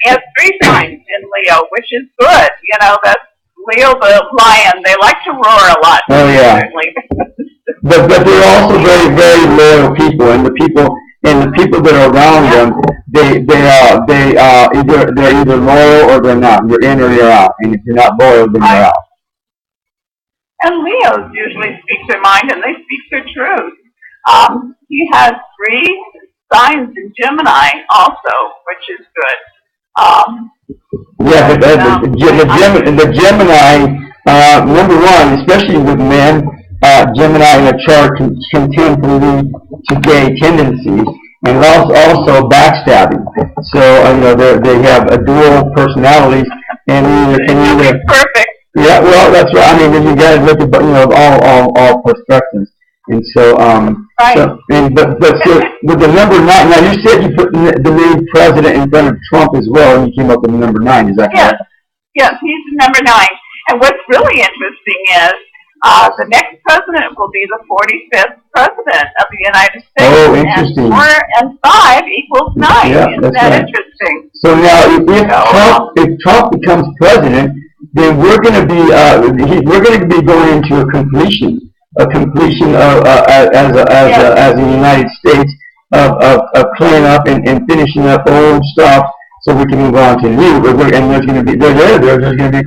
has 3 signs in Leo, which is good. That's Leo the lion. They like to roar a lot. Oh, yeah. But they're also very, very loyal people. And the people and the people that are around them, they're either loyal or they're not. You're in or you're out, and if you're not loyal, then you're out. And Leos usually speak their mind, and they speak their truth. He has 3 signs in Gemini also, which is good. Yeah, but the Gemini, number one, especially with men, Gemini in a chart can tend to lead to gay tendencies and also backstabbing. So they have a dual personalities, and either perfect. Yeah, well, that's right. I mean, you got to look at all perspectives, and so right. So, so with the number 9. Now you said you put the name president in front of Trump as well, and you came up with the number 9. Is that correct? Yes, he's number 9. And what's really interesting is the next president will be the 45th president of the United States. Oh, interesting. And 4 and 5 equals 9. Yeah, Isn't that's that right. interesting? So now, if Trump becomes president, then we're going to be going into a completion of as the United States of cleaning up and finishing up old stuff so we can move on to new. And there's going to be a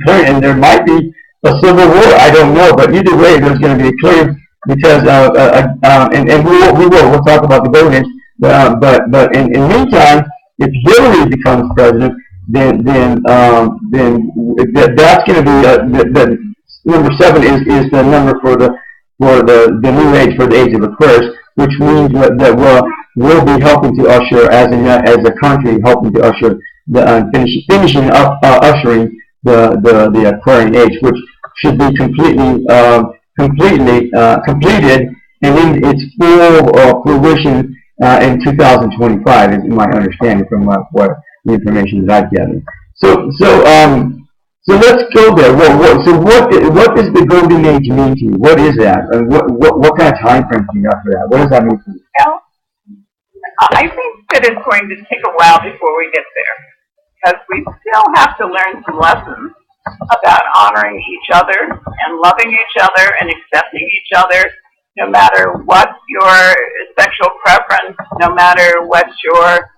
clearing, and there might be a civil war. I don't know, but either way, there's going to be a clearing because and we'll talk about the golden age. But in the meantime, if Hillary becomes president, then that's going to be the number 7 is the number for the new age, for the age of Aquarius, which means that we'll be helping to usher as a country, helping to usher the finishing up ushering the Aquarian age, which should be completely completed and in its full fruition in 2025, is my understanding from what the information that I've gathered. So let's go there. What does the golden age mean to you? What is that? And what kind of time frame do you have for that? What does that mean to you? Well, I think that it's going to take a while before we get there, because we still have to learn some lessons about honoring each other and loving each other and accepting each other, no matter what your sexual preference, no matter what your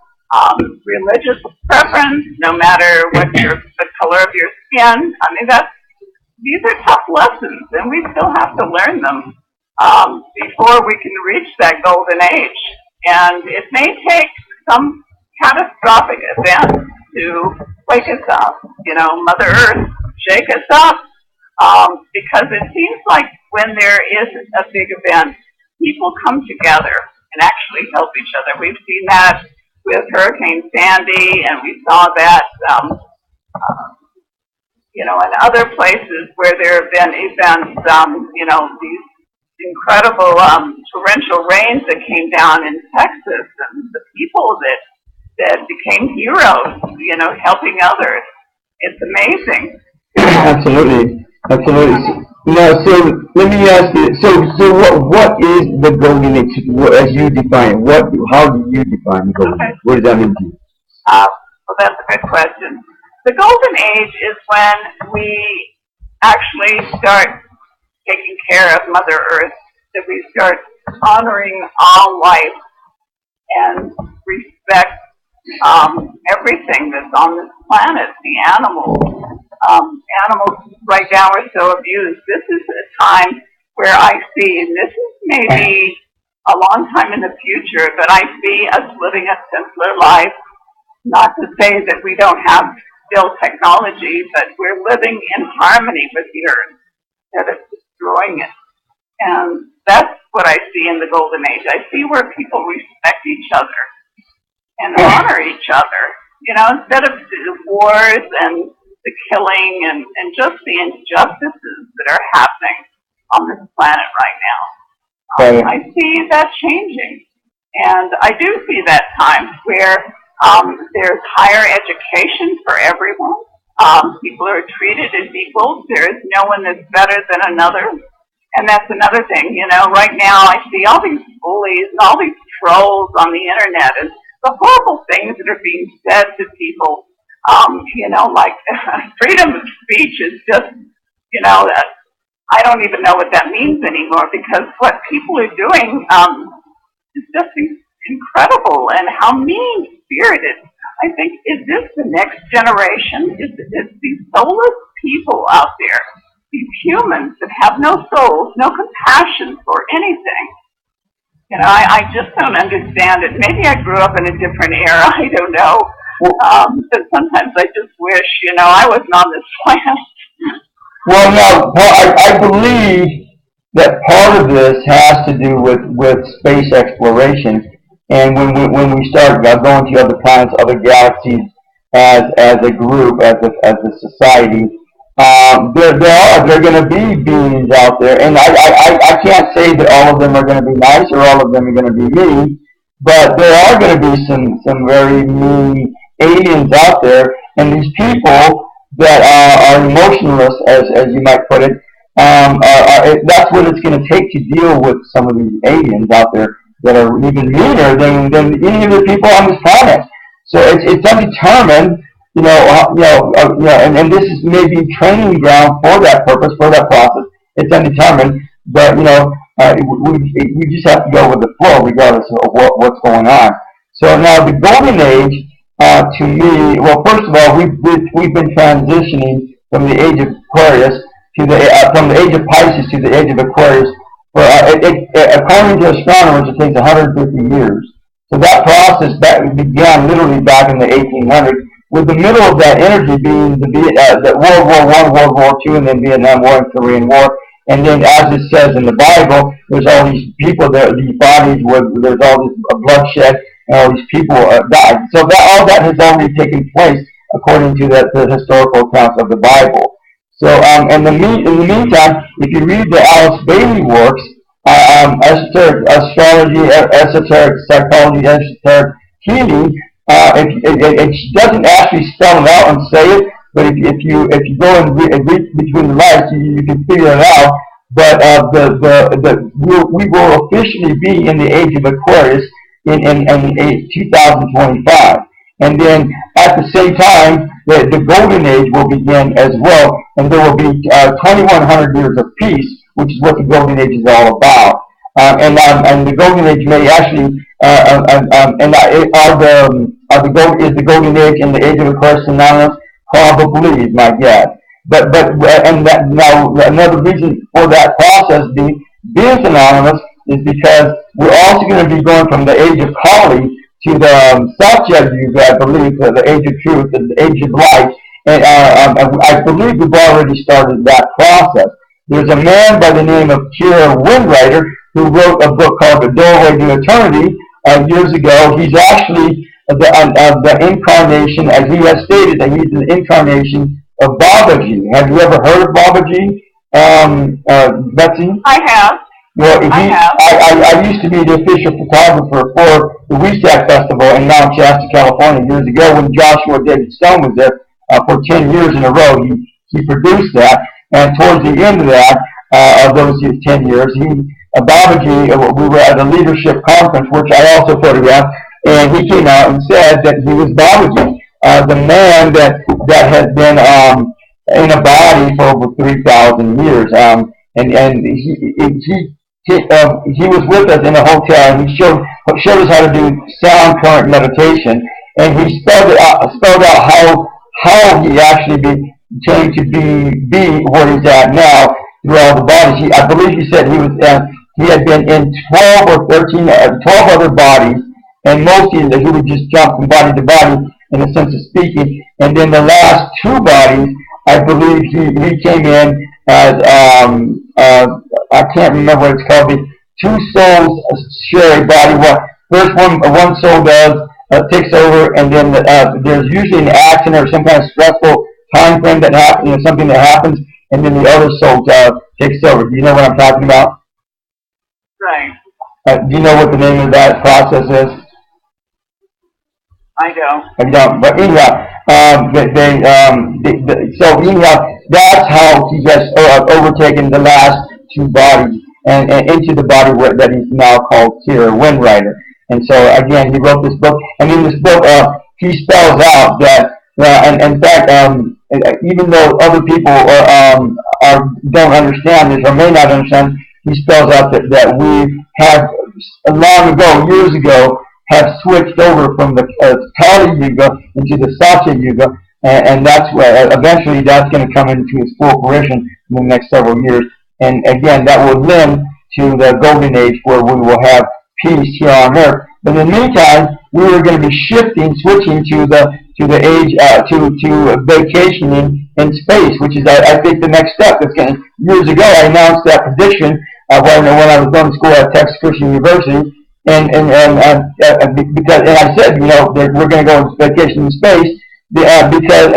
religious preference, no matter what the color of your skin. I mean, these are tough lessons, and we still have to learn them before we can reach that golden age. And it may take some catastrophic event to wake us up. Mother Earth, shake us up, because it seems like when there is a big event, people come together and actually help each other. We've seen that with Hurricane Sandy, and we saw that, in other places where there have been events, these incredible torrential rains that came down in Texas, and the people that became heroes, helping others. It's amazing. Absolutely. Now, so let me ask you. So what is the golden age as you define it? How do you define the golden age? What does that mean to you? Well, that's a good question. The golden age is when we actually start taking care of Mother Earth, that we start honoring all life and respect everything that's on this planet, the animals. Animals right now are so abused. This is a time where I see, and this is maybe a long time in the future, but I see us living a simpler life. Not to say that we don't have still technology, but we're living in harmony with the earth, that it's destroying it. And that's what I see in the golden age. I see where people respect each other and honor each other, instead of the wars and the killing and just the injustices that are happening on this planet right now. I see that changing. And I do see that time where there's higher education for everyone. People are treated as equals. There is no one that's better than another. And that's another thing, right now I see all these bullies and all these trolls on the internet and the horrible things that are being said to people. Like freedom of speech is just, I don't even know what that means anymore, because what people are doing is just incredible and how mean-spirited. I think, is this the next generation? Is these soulless people out there, these humans that have no souls, no compassion for anything? You know, I just don't understand it. Maybe I grew up in a different era. I don't know. But sometimes I just wish, you know, I wasn't on this planet. Well, no, I believe that part of this has to do with space exploration. And when we start going to other planets, other galaxies, as a group, as a society, there are going to be beings out there, and I can't say that all of them are going to be nice or all of them are going to be mean, but there are going to be some very mean aliens out there, and these people that are emotionless, as you might put it, that's what it's going to take to deal with some of these aliens out there that are even meaner than any of the people on this planet. So it's undetermined, and this is maybe training ground for that purpose, for that process. It's undetermined, but we just have to go with the flow regardless of what's going on. So now the golden age, to me, well, first of all, we've been transitioning from the age of Aquarius to from the age of Pisces to the age of Aquarius. According to astronomers, it takes 150 years. So that process began literally back in the 1800s, with the middle of that energy being the World War I, World War II, and then Vietnam War and Korean War. And then, as it says in the Bible, there's all these people there, these bodies where there's all this bloodshed, and all these people died. So all that has already taken place according to the historical accounts of the Bible. So, in the meantime, if you read the Alice Bailey works, esoteric astrology, esoteric psychology, esoteric healing, she doesn't actually spell it out and say it, but if you go and read between the lines, you can figure it out. But we will officially be in the age of Aquarius in 2025. And then at the same time, the golden age will begin as well, and there will be 2,100 years of peace, which is what the golden age is all about. And the golden age may actually, is the golden age and the age of Aquarius synonymous? Probably, is my guess. Now another reason for that process being synonymous is because we're also going to be going from the age of Kali to the Satya Yuga, I believe, the age of truth, the age of light, and I believe we've already started that process. There's a man by the name of Kira Windwriter who wrote a book called The Doorway to Eternity years ago. He's actually the incarnation, as he has stated, that he's the incarnation of Babaji. Have you ever heard of Babaji, Betsey? I have. Well, I used to be the official photographer for the WESAC Festival in Mount Shasta, California, years ago when Joshua David Stone was there for 10 years in a row. He produced that, and towards the end of that, of those 10 years, Babaji, we were at a leadership conference, which I also photographed, and he came out and said that he was Babaji, the man that has been in a body for over 3,000 years, and he was with us in a hotel, and he showed us how to do sound current meditation, and he spelled out how he actually came to be where he's at now through all the bodies. I believe he said he had been in 12 or 13, 12 other bodies, and mostly he would just jump from body to body in a sense of speaking. And then the last two bodies, I believe he came in as I can't remember what it's called. The two souls share a body. First one soul takes over, and then there's usually an accident or some kind of stressful time frame that happens, something that happens, and then the other soul takes over. Do you know what I'm talking about? Right. Do you know what the name of that process is? I don't. I don't. But anyhow, so anyhow, that's how he has overtaken the last two bodies and into the body that he's now called Kira Windwriter. And so again, he wrote this book, and in this book, he spells out that, and in fact, even though other people don't understand this or may not understand, he spells out that we have long ago, years ago, have switched over from the Kali Yuga into the Satya Yuga, and that's where eventually that's going to come into its full fruition in the next several years. And again, that will lend to the golden age where we will have peace here on earth. But in the meantime, we are going to be switching to the age to vacationing in space, which is I think the next step. Years ago, I announced that prediction when I was going to school at Texas Christian University, because I said, we're going to go on vacation in space because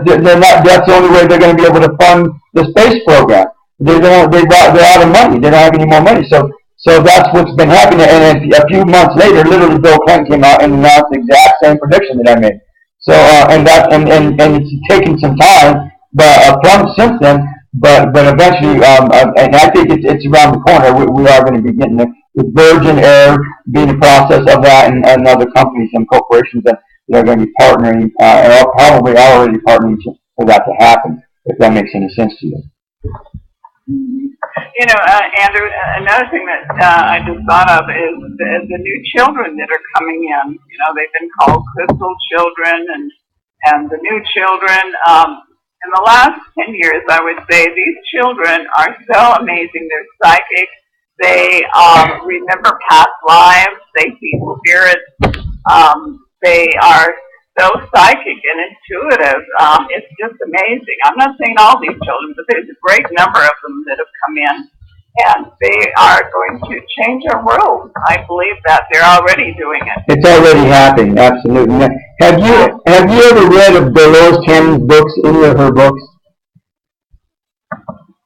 they're not. That's the only way they're going to be able to fund the space program. They're out of money. They don't have any more money. So that's what's been happening. And a few months later, literally Bill Clinton came out and announced the exact same prediction that I made. So and it's taken some time, but since then. But eventually, and I think it's around the corner. We are going to be getting it, with Virgin Air being the process of that, and other companies and corporations that are going to be partnering, and are probably already partnering for that to happen. If that makes any sense to you. Andrew, another thing that I just thought of is the new children that are coming in. They've been called crystal children and the new children. In the last 10 years, I would say these children are so amazing. They're psychic. They remember past lives. They see spirits. They are so psychic and intuitive. It's just amazing. I'm not saying all these children, but there's a great number of them that have come in, and they are going to change our world. I believe that they're already doing it. It's already happening, absolutely. Now, have you ever read of Dolores Cannon's books, any of her books?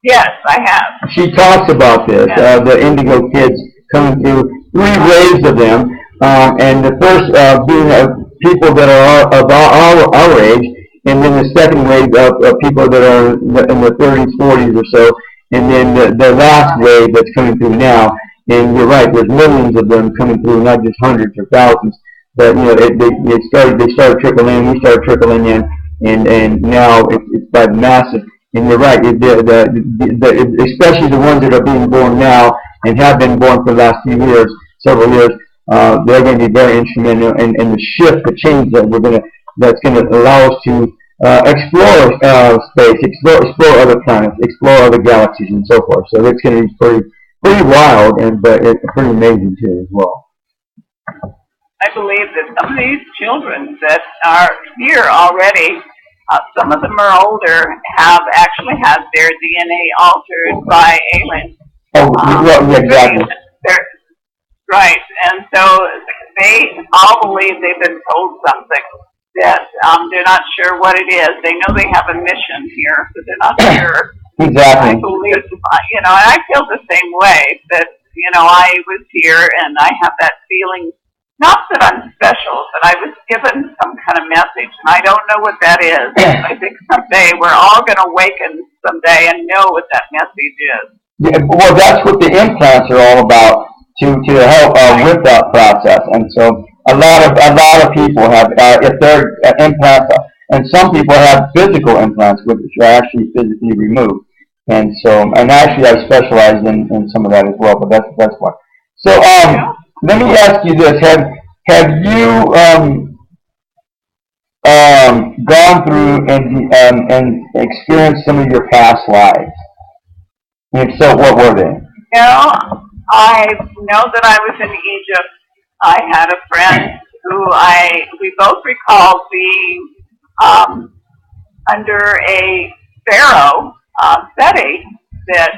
Yes, I have. She talks about this, the indigo kids coming through, 3 waves of them, and the first being people that are of our age, and then the second wave of people that are in the 30s, 40s or so, and then the last wave that's coming through now. And you're right, there's millions of them coming through, not just hundreds or thousands. But they started trickling in, we started trickling in, and now it's by the massive. And you're right, especially the ones that are being born now and have been born for the last several years, they're going to be very instrumental in the shift, the change that's going to allow us to explore space, explore other planets, explore other galaxies, and so forth. So it's going to be pretty wild, but it's pretty amazing too as well. I believe that some of these children that are here already, some of them are older, have actually had their DNA altered by aliens. Yeah, exactly. Right, and so they all believe they've been told something that they're not sure what it is. They know they have a mission here, but they're not sure. Exactly. I believe, and I feel the same way, that, I was here and I have that feeling, not that I'm special, but I was given some kind of message, and I don't know what that is. I think someday we're all going to awaken someday and know what that message is. Yeah, well, that's what the implants are all about, to help with that process. And so a lot of people have, if they're implants, and some people have physical implants, which are actually physically removed. And so, and actually I specialize in some of that as well, but that's one. So let me ask you this: have you gone through and experienced some of your past lives? And if so, what were they? I know that I was in Egypt. I had a friend who we both recall being under a pharaoh, Betsey, that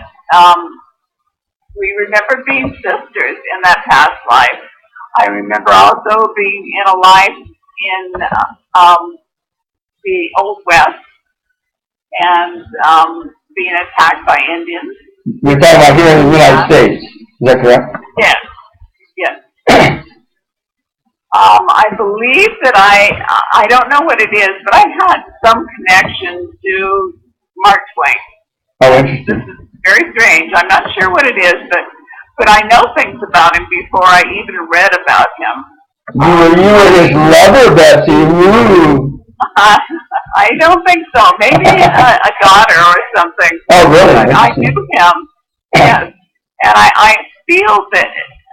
we remember being sisters in that past life. I remember also being in a life in the Old West and being attacked by Indians. You're talking about here in the United States, is that correct? Yes, yes. I believe that I don't know what it is, but I had some connection to Mark Twain. Oh, interesting. This is very strange. I'm not sure what it is, but I know things about him before I even read about him. You were his lover, Betsey. Woo. I don't think so. Maybe a daughter or something. Oh, really? But I knew him, yes. And I feel that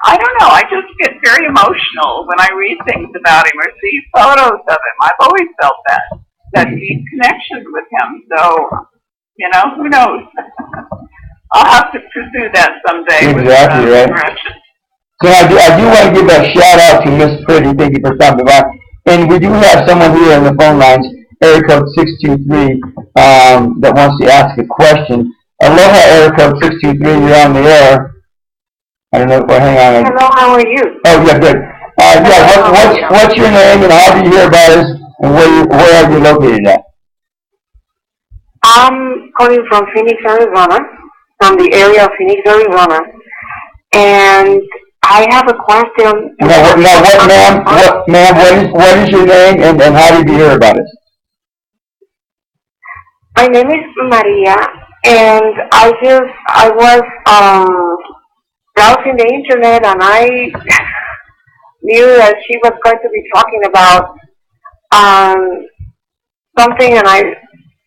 I don't know, I just get very emotional when I read things about him or see photos of him. I've always felt that deep connection with him. So, you know, who knows? I'll have to pursue that someday. Exactly, with, right. So I do want to give a shout out to Miss Pretty. Thank you for stopping by. And we do have someone here on the phone lines, area code 623, that wants to ask a question. Aloha, area code 623, you're on the air. I don't know, well, hang on. Hello, how are you? Oh, yeah, good. What's your name and how do you hear about us and where are you located at? I'm calling from Phoenix, Arizona, from the area of Phoenix, Arizona. And I have a question. What is your name and how did you hear about us? My name is Maria, and I was browsing the internet, and I knew that she was going to be talking about something, and I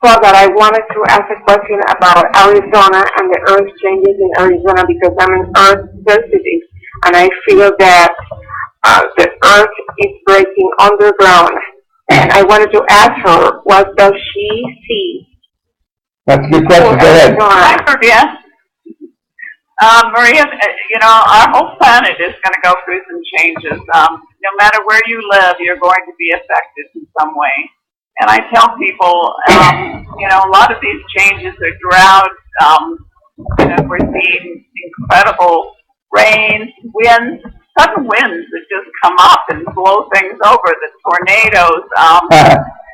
thought that I wanted to ask a question about Arizona and the earth changes in Arizona because I'm an earth sensitive, and I feel that the earth is breaking underground. And I wanted to ask her, what does she see? That's a good question. Go ahead. Hi, Maria. Maria, you know, our whole planet is going to go through some changes. No matter where you live, you're going to be affected in some way. And I tell people, you know, a lot of these changes are droughts. You know, we're seeing incredible rains, winds, sudden winds that just come up and blow things over, the tornadoes.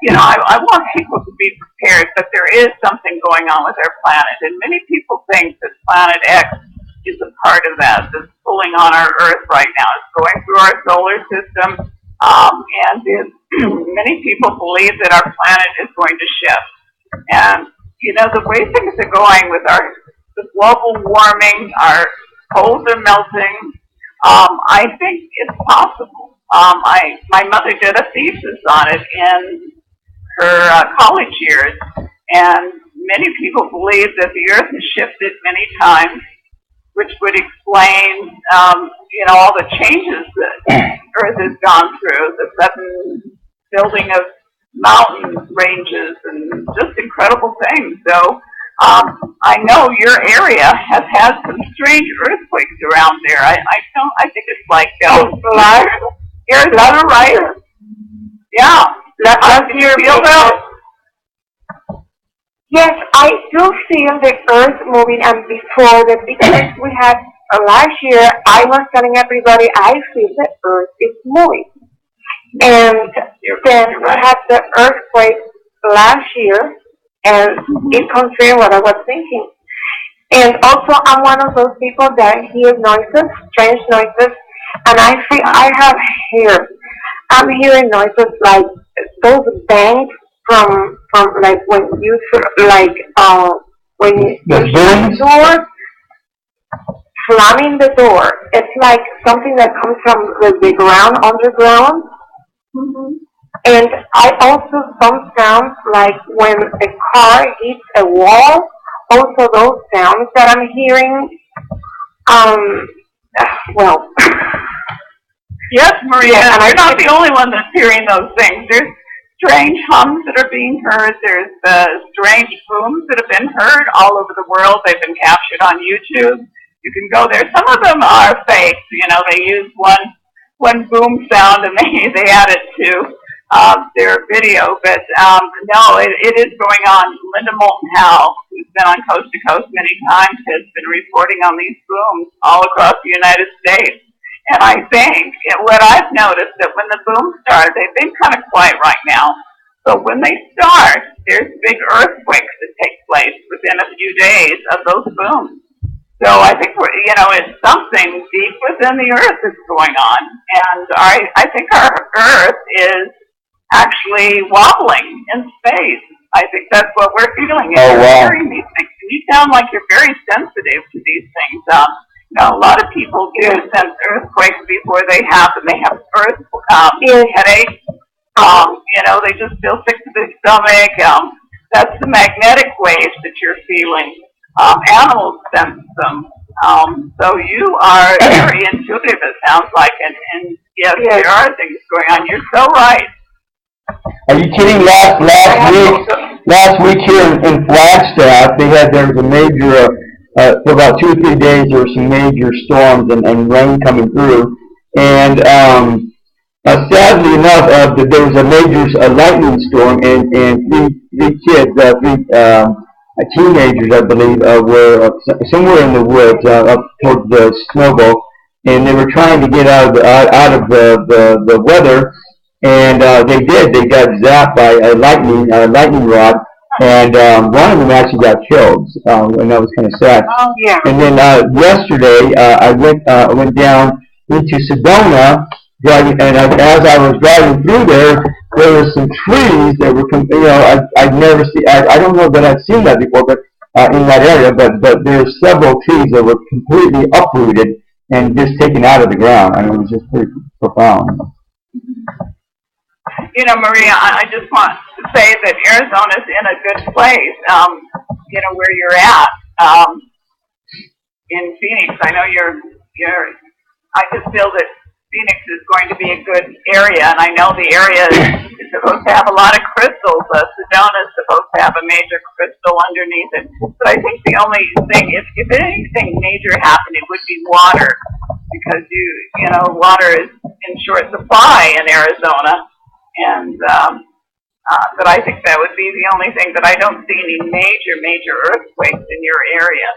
You know, I want people to be prepared, but there is something going on with our planet. And many people think that Planet X is a part of that, that's pulling on our Earth right now. It's going through our solar system, and many people believe that our planet is going to shift. And, you know, the way things are going with the global warming, our poles are melting, I think it's possible. My mother did a thesis on it in her college years, and many people believe that the Earth has shifted many times, which would explain, you know, all the changes that Earth has gone through, the sudden building of mountain ranges and just incredible things. So I know your area has had some strange earthquakes around there. I think it's like Arizona, right? Yeah. Last year, yes, I do feel the earth moving, and before the big quakes we had last year, I was telling everybody I feel the earth is moving. And then we had the earthquake last year, and it confirmed what I was thinking. And also, I'm one of those people that hear noises, strange noises, and I feel I have hair. I'm hearing noises like those bangs from like when you like when you shut the door, slamming the door. It's like something that comes from the ground, underground. And I also some sounds like when a car hits a wall. Also those sounds that I'm hearing. Well. Yes, Maria, and you're not the only one that's hearing those things. There's strange hums that are being heard. There's strange booms that have been heard all over the world. They've been captured on YouTube. You can go there. Some of them are fake. You know, they use one boom sound and they add it to their video. But no, it is going on. Linda Moulton Howe, who's been on Coast to Coast many times, has been reporting on these booms all across the United States. And I think what I've noticed that when the booms start, they've been kind of quiet right now, but when they start, there's big earthquakes that take place within a few days of those booms. So I think it's something deep within the earth that's going on, and I think our Earth is actually wobbling in space. I think that's what we're feeling. Oh, wow. Hearing these things, you sound like you're very sensitive to these things. A lot of people do sense earthquakes before they happen. They have headaches. They just feel sick to the stomach. That's the magnetic waves that you're feeling. Animals sense them. So you are very intuitive, it sounds like, and yes, there are things going on. You're so right. Are you kidding? Last week here in Flagstaff, there was a major, for about 2 or 3 days, there were some major storms and rain coming through. And sadly enough, there was a major lightning storm, and three kids, teenagers, I believe, were somewhere in the woods up towards the snowball, and they were trying to get out of the weather, and they did. They got zapped by a lightning rod, and one of them actually got killed, and that was kind of sad. Oh, yeah. And then yesterday, I went down into Sedona, driving, and as I was driving through there were some trees that were, I'd never seen. I don't know that I've seen that before, but in that area, but there's several trees that were completely uprooted and just taken out of the ground. I mean, it was just pretty profound. Maria, I just want to say that Arizona's in a good place, where you're at, in Phoenix. I know I just feel that Phoenix is going to be a good area, and I know the area is supposed to have a lot of crystals. Sedona is supposed to have a major crystal underneath it. But I think the only thing, if anything major happened, it would be water, because water is in short supply in Arizona. And but I think that would be the only thing. But I don't see any major earthquakes in your area.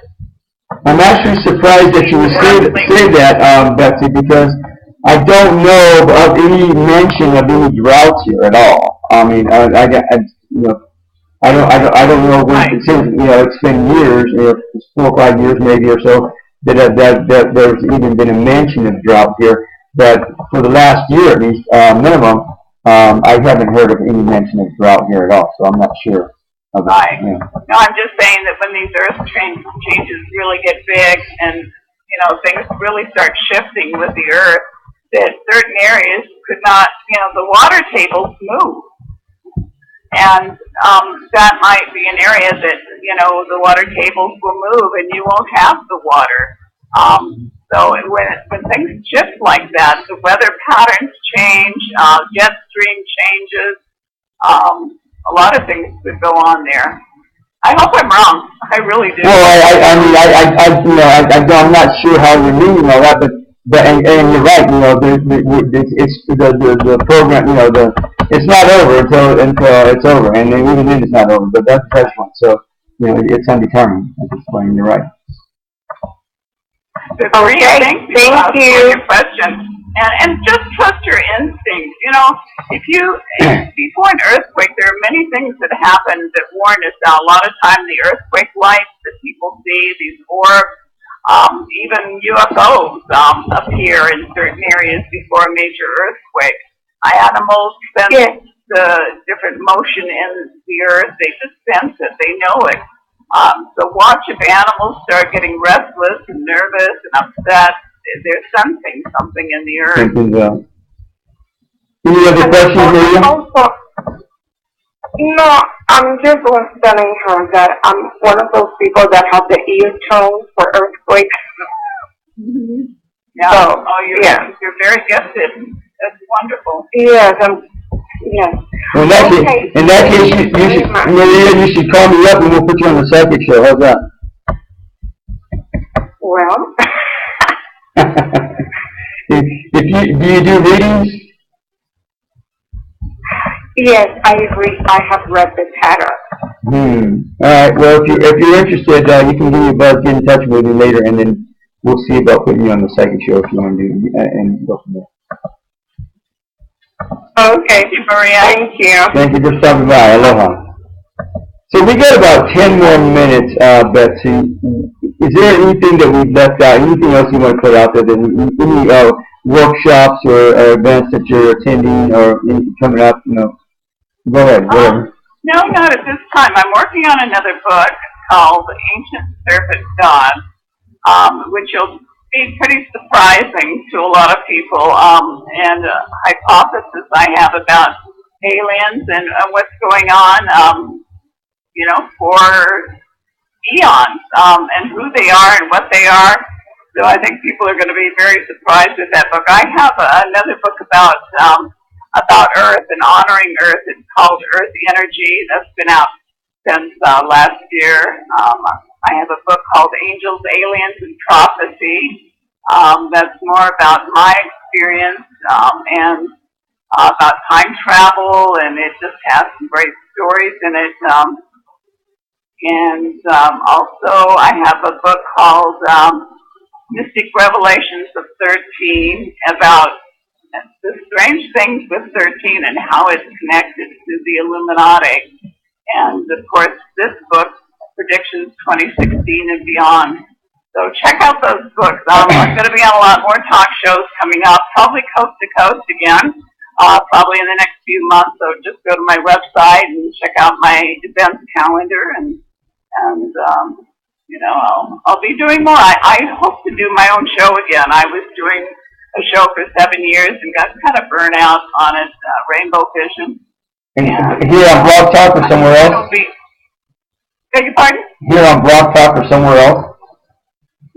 I'm actually surprised that you would say that, Betsy, because I don't know of any mention of any droughts here at all. I mean, I don't know when, it's been years, it's 4 or 5 years maybe or so, that there's even been a mention of drought here. But for the last year at least, minimum, I haven't heard of any mention of drought here at all, so I'm not sure of it. Right. No, I'm just saying that when these earth changes really get big and, things really start shifting with the earth, that certain areas could not, the water tables move. And that might be an area that, the water tables will move and you won't have the water. So when things shift like that, the weather patterns change, jet stream changes, a lot of things could go on there. I hope I'm wrong. I really do. Well, I'm not sure how you're meaning all that, but and you're right. It's the program. It's not over until it's over, and even then it's not over. But that's the first one. So it's undetermined at this point. You're right. Maria, thank you for your question. And just trust your instincts. Before an earthquake, there are many things that happen that warn us. Now, a lot of time, the earthquake lights that people see, these orbs, even UFOs appear in certain areas before a major earthquake. Animals sense the different motion in the earth. They just sense it. They know it. So watch if animals start getting restless and nervous and upset. They're sensing something in the earth. Any other questions, Maria? No, I'm just telling her that I'm one of those people that have the ear tones for earthquakes. Mm-hmm. Yeah. So, you're very gifted. That's wonderful. Yes, yes. Well, in that case, Maria, you should call me up and we'll put you on the psychic show. How's that? Well. Do you do readings? Yes, I agree. I have read the tarot. All right. Well, if you're interested, you can give me a buzz, get in touch with me later, and then we'll see about putting you on the psychic show if you want to do, and go from there. Okay, Maria. Thank you. Thank you for stopping by. Aloha. So we got about 10 more minutes, Betsy. Is there anything that we've left out? Anything else you want to put out there? Any workshops or events that you're attending or coming up? Go ahead. Whatever. No, not at this time. I'm working on another book called Ancient Serpent God, which will be pretty surprising to a lot of people, and a hypothesis I have about aliens and what's going on, for eons, and who they are and what they are. So I think people are going to be very surprised with that book. I have another book about Earth and honoring Earth. It's called Earth Energy. That's been out since last year. I have a book called Angels, Aliens, and Prophecy. That's more about my experience and about time travel, and it just has some great stories in it. Also, I have a book called Mystic Revelations of 13 about the strange things with 13 and how it's connected to the Illuminati. And of course, this book, Predictions 2016 and Beyond. So check out those books. I'm going to be on a lot more talk shows coming up, probably coast to coast again, probably in the next few months. So just go to my website and check out my events calendar, and you know, I'll be doing more. I hope to do my own show again. I was doing a show for 7 years and got kind of burnt out on it, Rainbow Vision. And here on Blog Talk or somewhere else? Beg your pardon? Here on Blog Talk or somewhere else?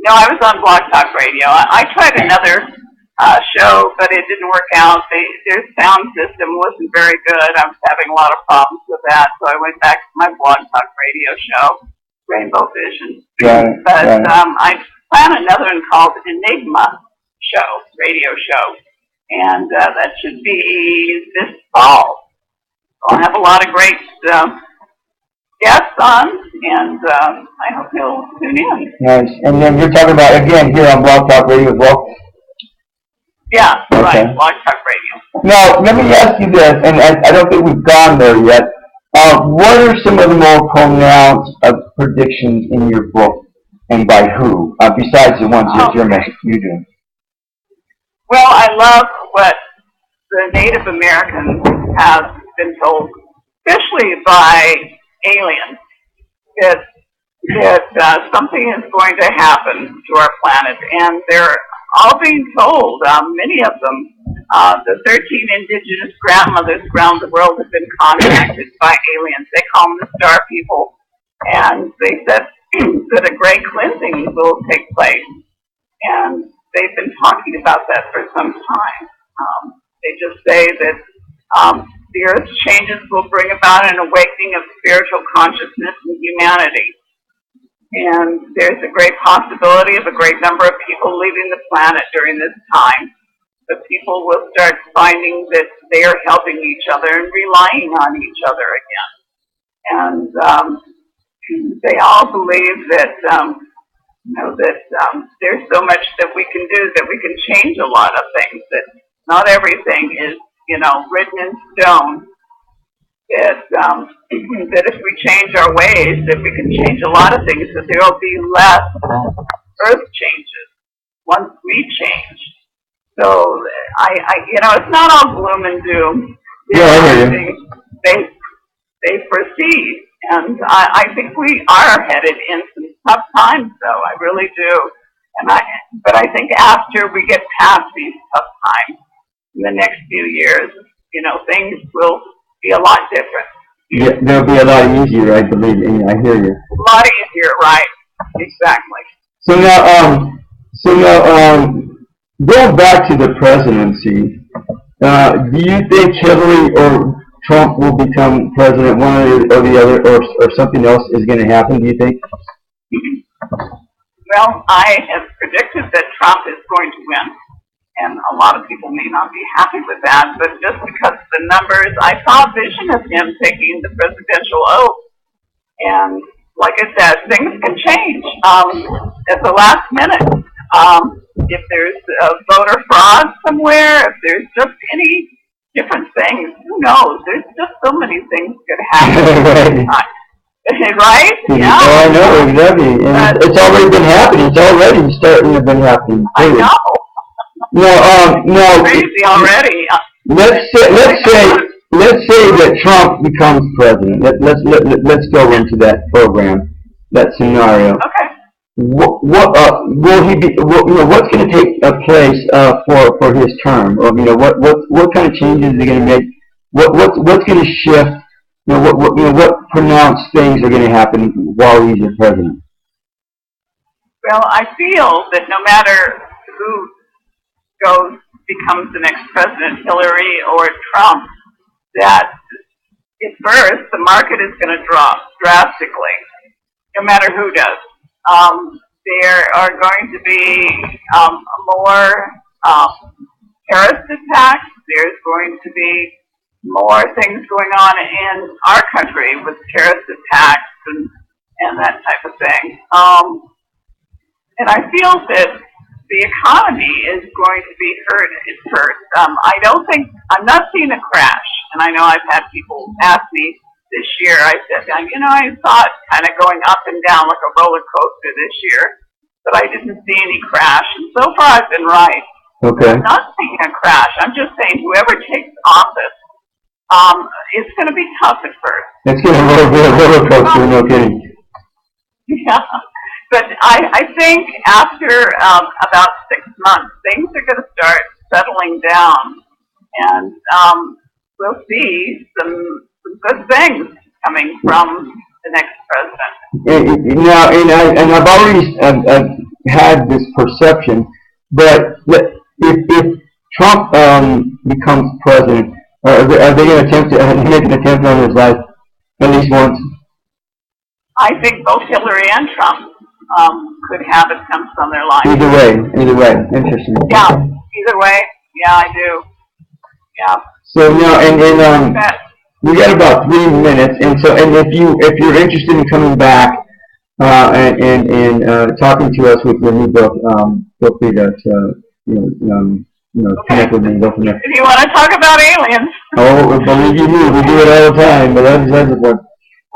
No, I was on Blog Talk Radio. I tried another show, but it didn't work out. Their sound system wasn't very good. I was having a lot of problems with that, so I went back to my Blog Talk Radio show, Rainbow Vision. But I plan another one called Enigma Radio show, and that should be this fall. I'll have a lot of great guests on, and I hope you'll tune in. Nice. And then you're talking about, again, here on Blog Talk Radio as well? Yeah, okay. Right, Blog Talk Radio. Now, let me ask you this, and I don't think we've gone there yet. What are some of the more pronounced predictions in your book, and by who, besides the ones that you're doing? Well, I love what the Native Americans have been told, especially by aliens, that something is going to happen to our planet, and they're all being told, many of them, the 13 indigenous grandmothers around the world have been contacted by aliens. They call them the Star People, and they said that a great cleansing will take place, and they've been talking about that for some time. They just say that the Earth's changes will bring about an awakening of spiritual consciousness in humanity. And there's a great possibility of a great number of people leaving the planet during this time. But people will start finding that they are helping each other and relying on each other again. And they all believe that, there's so much that we can do, that we can change a lot of things, that not everything is, written in stone. That if we change our ways, that we can change a lot of things, that there will be less earth changes once we change. So it's not all gloom and doom. They foresee, and I think we are headed in some tough times, though. I really do. But I think after we get past these tough times, in the next few years, things will be a lot different. Yeah, they'll be a lot easier, I believe. I hear you. A lot easier, right? Exactly. So now, going back to the presidency, do you think Hillary or Trump will become president, one or the other, or something else is going to happen? Do you think? Well, I have predicted that Trump is going to win. And a lot of people may not be happy with that, but just because of the numbers, I saw a vision of him taking the presidential oath. And like I said, things can change at the last minute. If there's voter fraud somewhere, if there's just any different things, who knows? There's just so many things could happen. Right? Yeah. Oh, I know, exactly. And it's already been happening. It's already starting to been happening. I know. No. Crazy already. Let's say that Trump becomes president. Let's go into that program, that scenario. Okay. What will he be? What's going to take place for his term? Or what kind of changes is he going to make? What's going to shift what pronounced things are going to happen while he's your president? Well, I feel that no matter who becomes the next president, Hillary or Trump, that at first the market is going to drop drastically, no matter who does. There are going to be more terrorist attacks. There's going to be more things going on in our country with terrorist attacks and that type of thing. And I feel that the economy is going to be hurt at first. I'm not seeing a crash. And I know I've had people ask me this year, I said, I saw it kind of going up and down like a roller coaster this year, but I didn't see any crash. And so far I've been right. Okay. I'm not seeing a crash. I'm just saying whoever takes office, it's going to be tough at first. It's going to be a roller coaster, no kidding. Yeah. But I think after about 6 months, things are going to start settling down, and we'll see some good things coming from the next president. Now, and I've already had this perception, but if Trump becomes president, are they going to attempt to make an attempt on his life at least once? I think both Hillary and Trump could have attempts on their lives. Either way, interesting. Yeah, either way, yeah, I do. Yeah. So now, and we got about 3 minutes, and if you're interested in coming back and talking to us with your new book, feel free to connect with me and go from there. If you want to talk about aliens. Oh, believe you me, we do it all the time, but that's the point.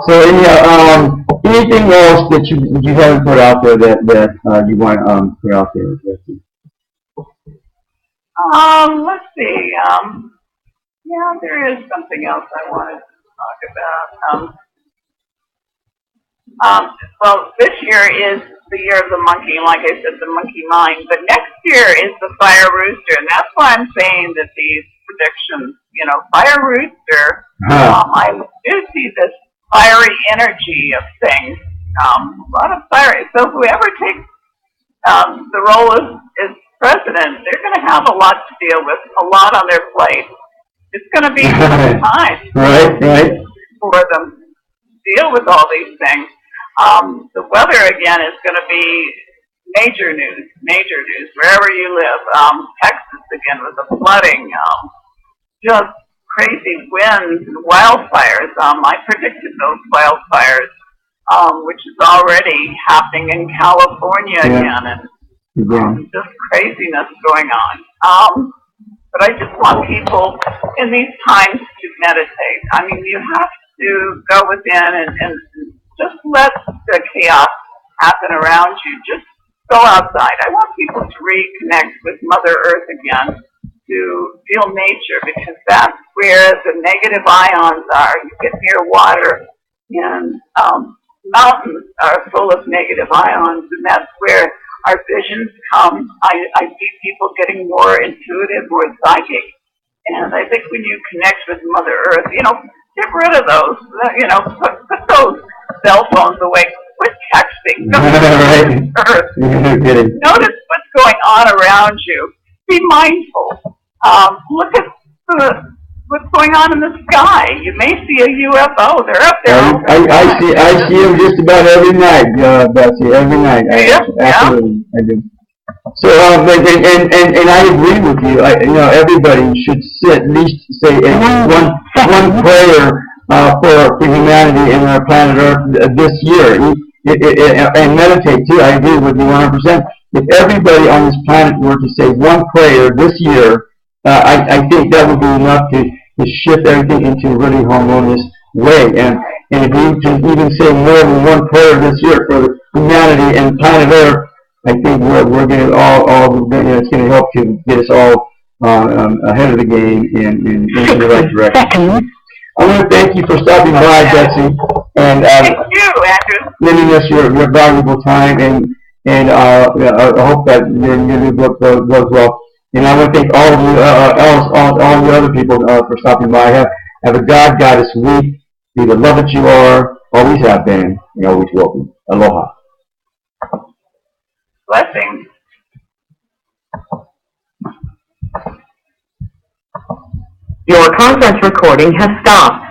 So anyhow, anything else that you haven't put out there that you want to put out there? Let's see. Yeah, there is something else I wanted to talk about. Well, this year is the year of the monkey, like I said, the monkey mind. But next year is the fire rooster, and that's why I'm saying that these predictions, fire rooster, I do see this fiery energy of things, a lot of fire. So whoever takes the role as president, they're going to have a lot to deal with, a lot on their plate. It's going to be some time right. for them to deal with all these things. The weather, again, is going to be major news, wherever you live. Texas, again, with the flooding, just crazy winds and wildfires. I predicted those wildfires, which is already happening in California again, and just craziness going on. But I just want people in these times to meditate. I mean, you have to go within and just let the chaos happen around you. Just go outside. I want people to reconnect with Mother Earth again, to feel nature, because that's where the negative ions are. You get near water, and mountains are full of negative ions, and that's where our visions come. I see people getting more intuitive, more psychic, and I think when you connect with Mother Earth, get rid of those, put those cell phones away, quit texting, go to Earth. Notice what's going on around you. Be mindful. Look at what's going on in the sky. You may see a UFO. They're up there. I see them just about every night, Betsey. Every night. Absolutely, I do. So, and I agree with you. Everybody should at least say one prayer for humanity and our planet Earth this year, and meditate too. I agree with you 100%. If everybody on this planet were to say one prayer this year, I think that would be enough to shift everything into a really harmonious way. And if we can even say more than one prayer this year for humanity and planet Earth, I think we're going to it's going to help to get us all ahead of the game and into the right direction. I want to thank you for stopping by, Betsey, and thank you, Andrew, lending us your valuable time, and I hope that your new book goes well. And I want to thank all of you, all the other people for stopping by. Have a God Goddess week, Be the love that you are, always have been, and always will be. Aloha. Blessings. Your conference recording has stopped.